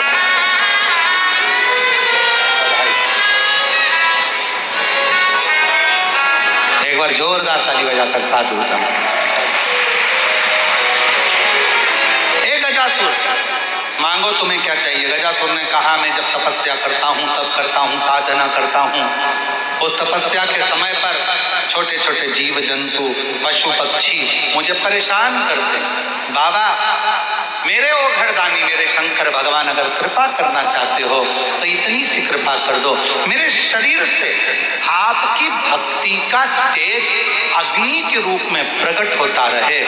एक बार जोरदार ताली बजाकर साधु होता। गजासुर मांगो तुम्हें क्या चाहिए? गजासुर ने कहा मैं जब तपस्या करता हूँ, तब करता हूँ, साधना करता हूँ, उस तपस्या के समय पर छोटे छोटे जीव जंतु, पशु पक्षी मुझे परेशान करते। बाबा मेरे ओ घरदानी, मेरे शंकर भगवान, अगर कृपा करना चाहते हो तो इतनी सी कृपा कर दो, मेरे शरीर से आपकी भक्ति का तेज अग्नि के रूप में प्रकट होता रहे,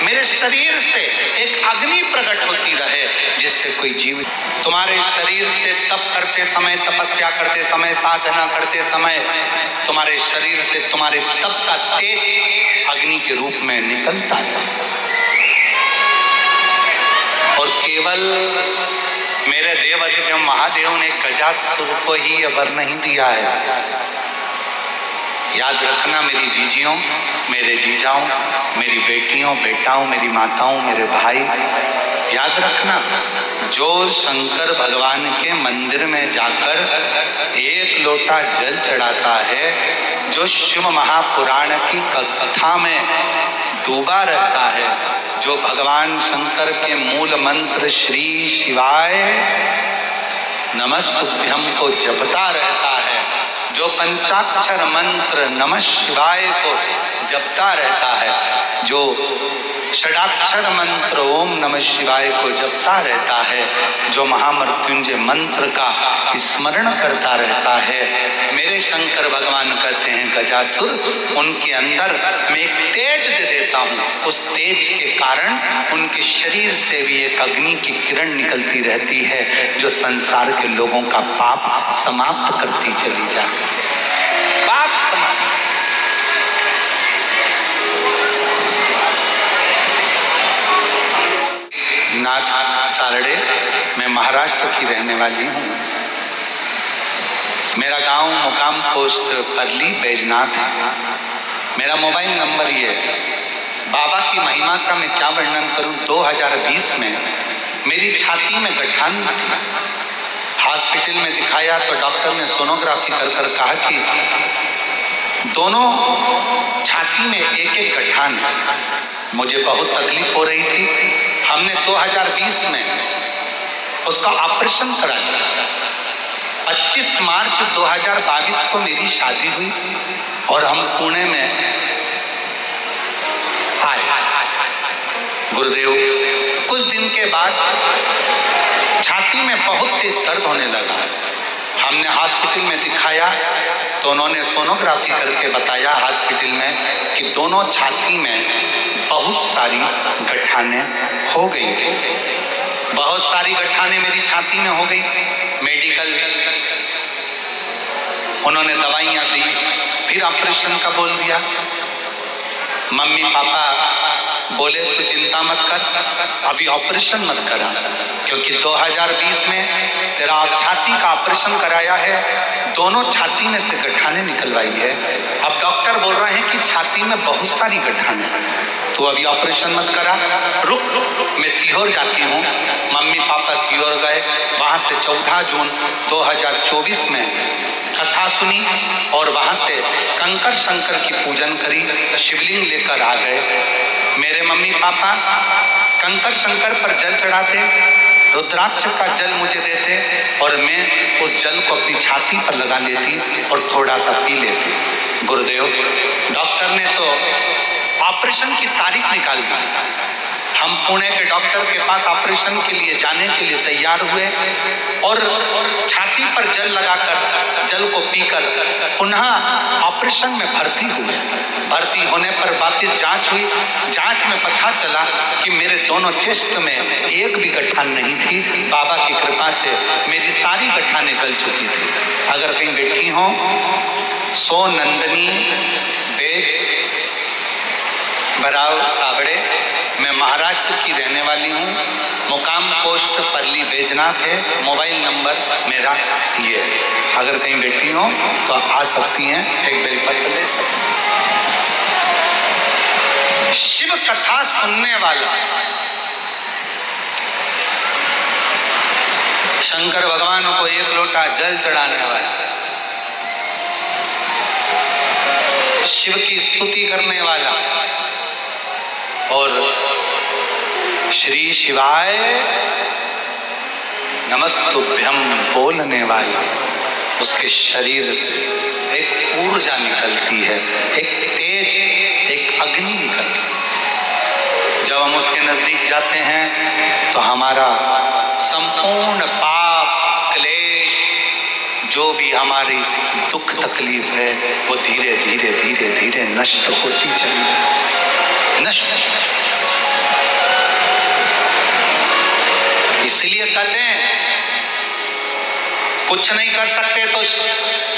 मेरे शरीर से एक अग्नि प्रकट होती रहे, जिससे कोई जीव तुम्हारे शरीर से तप करते समय, तपस्या करते समय, साधना करते समय तुम्हारे शरीर से तुम्हारे तप का तेज अग्नि के रूप में निकलता रहे। और केवल मेरे देवाधिदेव महादेव ने गजासुर को ही अबर नहीं दिया है। याद रखना मेरी जीजियों, मेरे जीजाओं, मेरी बेटियों, बेटाओं, मेरी माताओं, मेरे भाई, याद रखना जो शंकर भगवान के मंदिर में जाकर एक लोटा जल चढ़ाता है, जो शिव महापुराण की कथा में डूबा रहता है, जो भगवान शंकर के मूल मंत्र श्री शिवाय नमस्तुभ्यं को जपता रहता है, जो पंचाक्षर मंत्र नमः शिवाय को जपता रहता है, जो षडाक्षर मंत्र ओम नमः शिवाय को जपता रहता है, जो महामृत्युंजय मंत्र का स्मरण करता रहता है, मेरे शंकर भगवान कहते हैं गजासुर, उनके अंदर मैं एक तेज दे देता हूँ। उस तेज के कारण उनके शरीर से भी एक अग्नि की किरण निकलती रहती है, जो संसार के लोगों का पाप समाप्त करती चली जाती है। पाप समाप्त। नाथ सारडे, मैं महाराष्ट्र की रहने वाली हूँ। मेरा गांव मुकाम पोस्ट परली बैजनाथ है। मेरा मोबाइल नंबर ये है। बाबा की महिमा का मैं क्या वर्णन करूं। 2020 में मेरी छाती में गठान थी। हॉस्पिटल में दिखाया तो डॉक्टर ने सोनोग्राफी कर कहा कि दोनों छाती में एक एक गठान है। मुझे बहुत तकलीफ हो रही थी। हमने 2020 में उसका ऑपरेशन कराया। 25 मार्च 2022 को मेरी शादी हुई और हम पुणे में आए। गुरुदेव, कुछ दिन के बाद छाती में बहुत तेज दर्द होने लगा। हमने हॉस्पिटल में दिखाया तो उन्होंने सोनोग्राफी करके बताया हॉस्पिटल में कि दोनों छाती में बहुत सारी गठाने हो गई थी। बहुत सारी गठाने मेरी छाती में हो गई। मेडिकल उन्होंने दवाइयां दी, फिर ऑपरेशन का बोल दिया। मम्मी पापा बोले तो चिंता मत कर, अभी ऑपरेशन मत करा, क्योंकि 2020 में तेरा छाती का ऑपरेशन कराया है, दोनों छाती में से गठाने निकलवाई है। अब डॉक्टर बोल रहे हैं कि छाती में बहुत सारी गठाने, तो अभी ऑपरेशन मत करा, रुक। मैं सीहोर जाती हूँ। मम्मी पापा सीहोर गए। वहाँ से 14 जून 2024 में कथा सुनी और वहाँ से कंकर शंकर की पूजन करी, शिवलिंग लेकर आ गए। मेरे मम्मी पापा कंकर शंकर पर जल चढ़ाते, रुद्राक्ष का जल मुझे देते और मैं उस जल को अपनी छाती पर लगा लेती और थोड़ा सा पी लेती। गुरुदेव, डॉक्टर ने तो ऑपरेशन की तारीख निकाल दी। हम पुणे के डॉक्टर के पास ऑपरेशन के लिए जाने के लिए तैयार हुए और छाती पर जल लगाकर, जल को पीकर पुनः ऑपरेशन में भर्ती हुए। भर्ती होने पर वापस जांच हुई। जांच में पता चला कि मेरे दोनों चेस्ट में एक भी गठान नहीं थी। बाबा की कृपा से मेरी सारी गठाने गल चुकी थी। अगर कहीं बैठी हो, सो नंदनी बेज बराव सावड़े, मैं महाराष्ट्र की रहने वाली हूँ। मुकाम पोस्ट परली बैजनाथ है। मोबाइल नंबर मेरा ये है। अगर कहीं बैठी हो तो आ सकती हैं, एक बेलपत्र ले सकती हैं। शिव कथा सुनने वाला, शंकर भगवान को एक लोटा जल चढ़ाने वाला, शिव की स्तुति करने वाला और श्री शिवाय नमस्तुभ्यम बोलने वाला, उसके शरीर से एक ऊर्जा निकलती है, एक तेज, एक अग्नि निकलती है। जब हम उसके नजदीक जाते हैं तो हमारा संपूर्ण पाप क्लेश, जो भी हमारी दुख तकलीफ है, वो धीरे धीरे धीरे धीरे नष्ट होती चली जाए। नष्ट। इसलिए कहते हैं कुछ नहीं कर सकते तो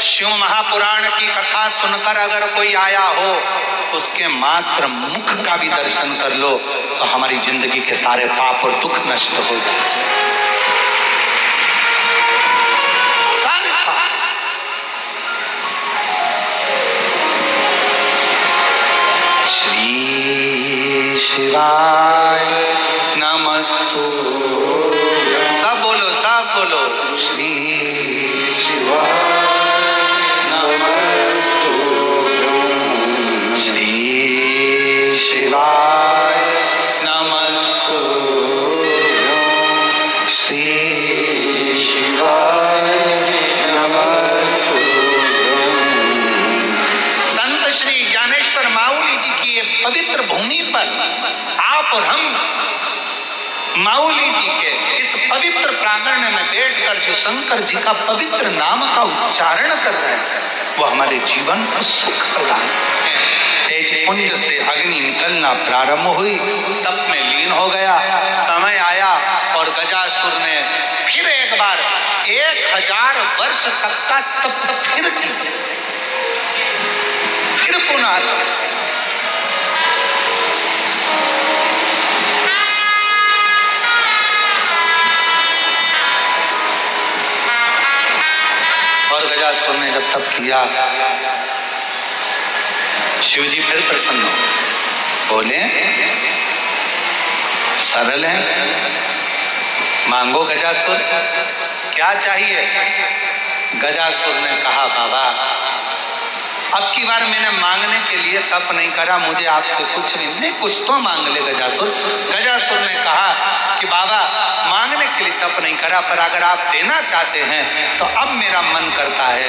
शिव महापुराण की कथा सुनकर अगर कोई आया हो, उसके मात्र मुख का भी दर्शन कर लो तो हमारी जिंदगी के सारे पाप और दुख नष्ट हो जाए। सारे पाप। श्री शिवाय नमस्तु। सब बोलो, सब बोलो। श्री शिवाय नमस्तु। श्री शिवाय नमस्तु। श्री शिवाय नमस्तु। संत श्री ज्ञानेश्वर माऊली जी की ये पवित्र भूमि पर आप से शंकर जी का पवित्र नाम का उच्चारण कर रहे हैं, वो हमारे जीवन को सुख प्रदान। तेज पुंज से अग्नि निकलना प्रारंभ हुई, तप में लीन हो गया। समय आया और गजासुर ने फिर एक बार 1000 वर्ष तक का तप फिर किया, फिर पुनः और गजासुर ने जब तप किया, शिव जी फिर प्रसन्न हो, बोले सरल है, मांगो गजासुर, क्या चाहिए? गजासुर ने कहा बाबा, अब की बार मैंने मांगने के लिए तप नहीं करा, मुझे आपसे कुछ नहीं, कुछ तो मांग ले गजासुर। गजासुर ने कहा कि बाबा मांगने के लिए तप नहीं करा, पर अगर आप देना चाहते हैं तो अब मेरा मन करता है,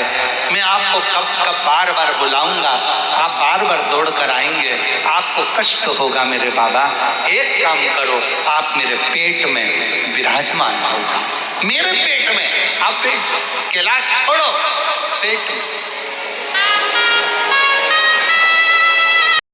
मैं आपको कब कब बार बार बुलाऊंगा, आप बार बार दौड़ कर आएंगे, आपको कष्ट होगा मेरे बाबा। एक काम करो, आप मेरे पेट में विराजमान हो जाओ, मेरे पेट में आप बैठ जाओ, कैलाश छोड़ो, पेट में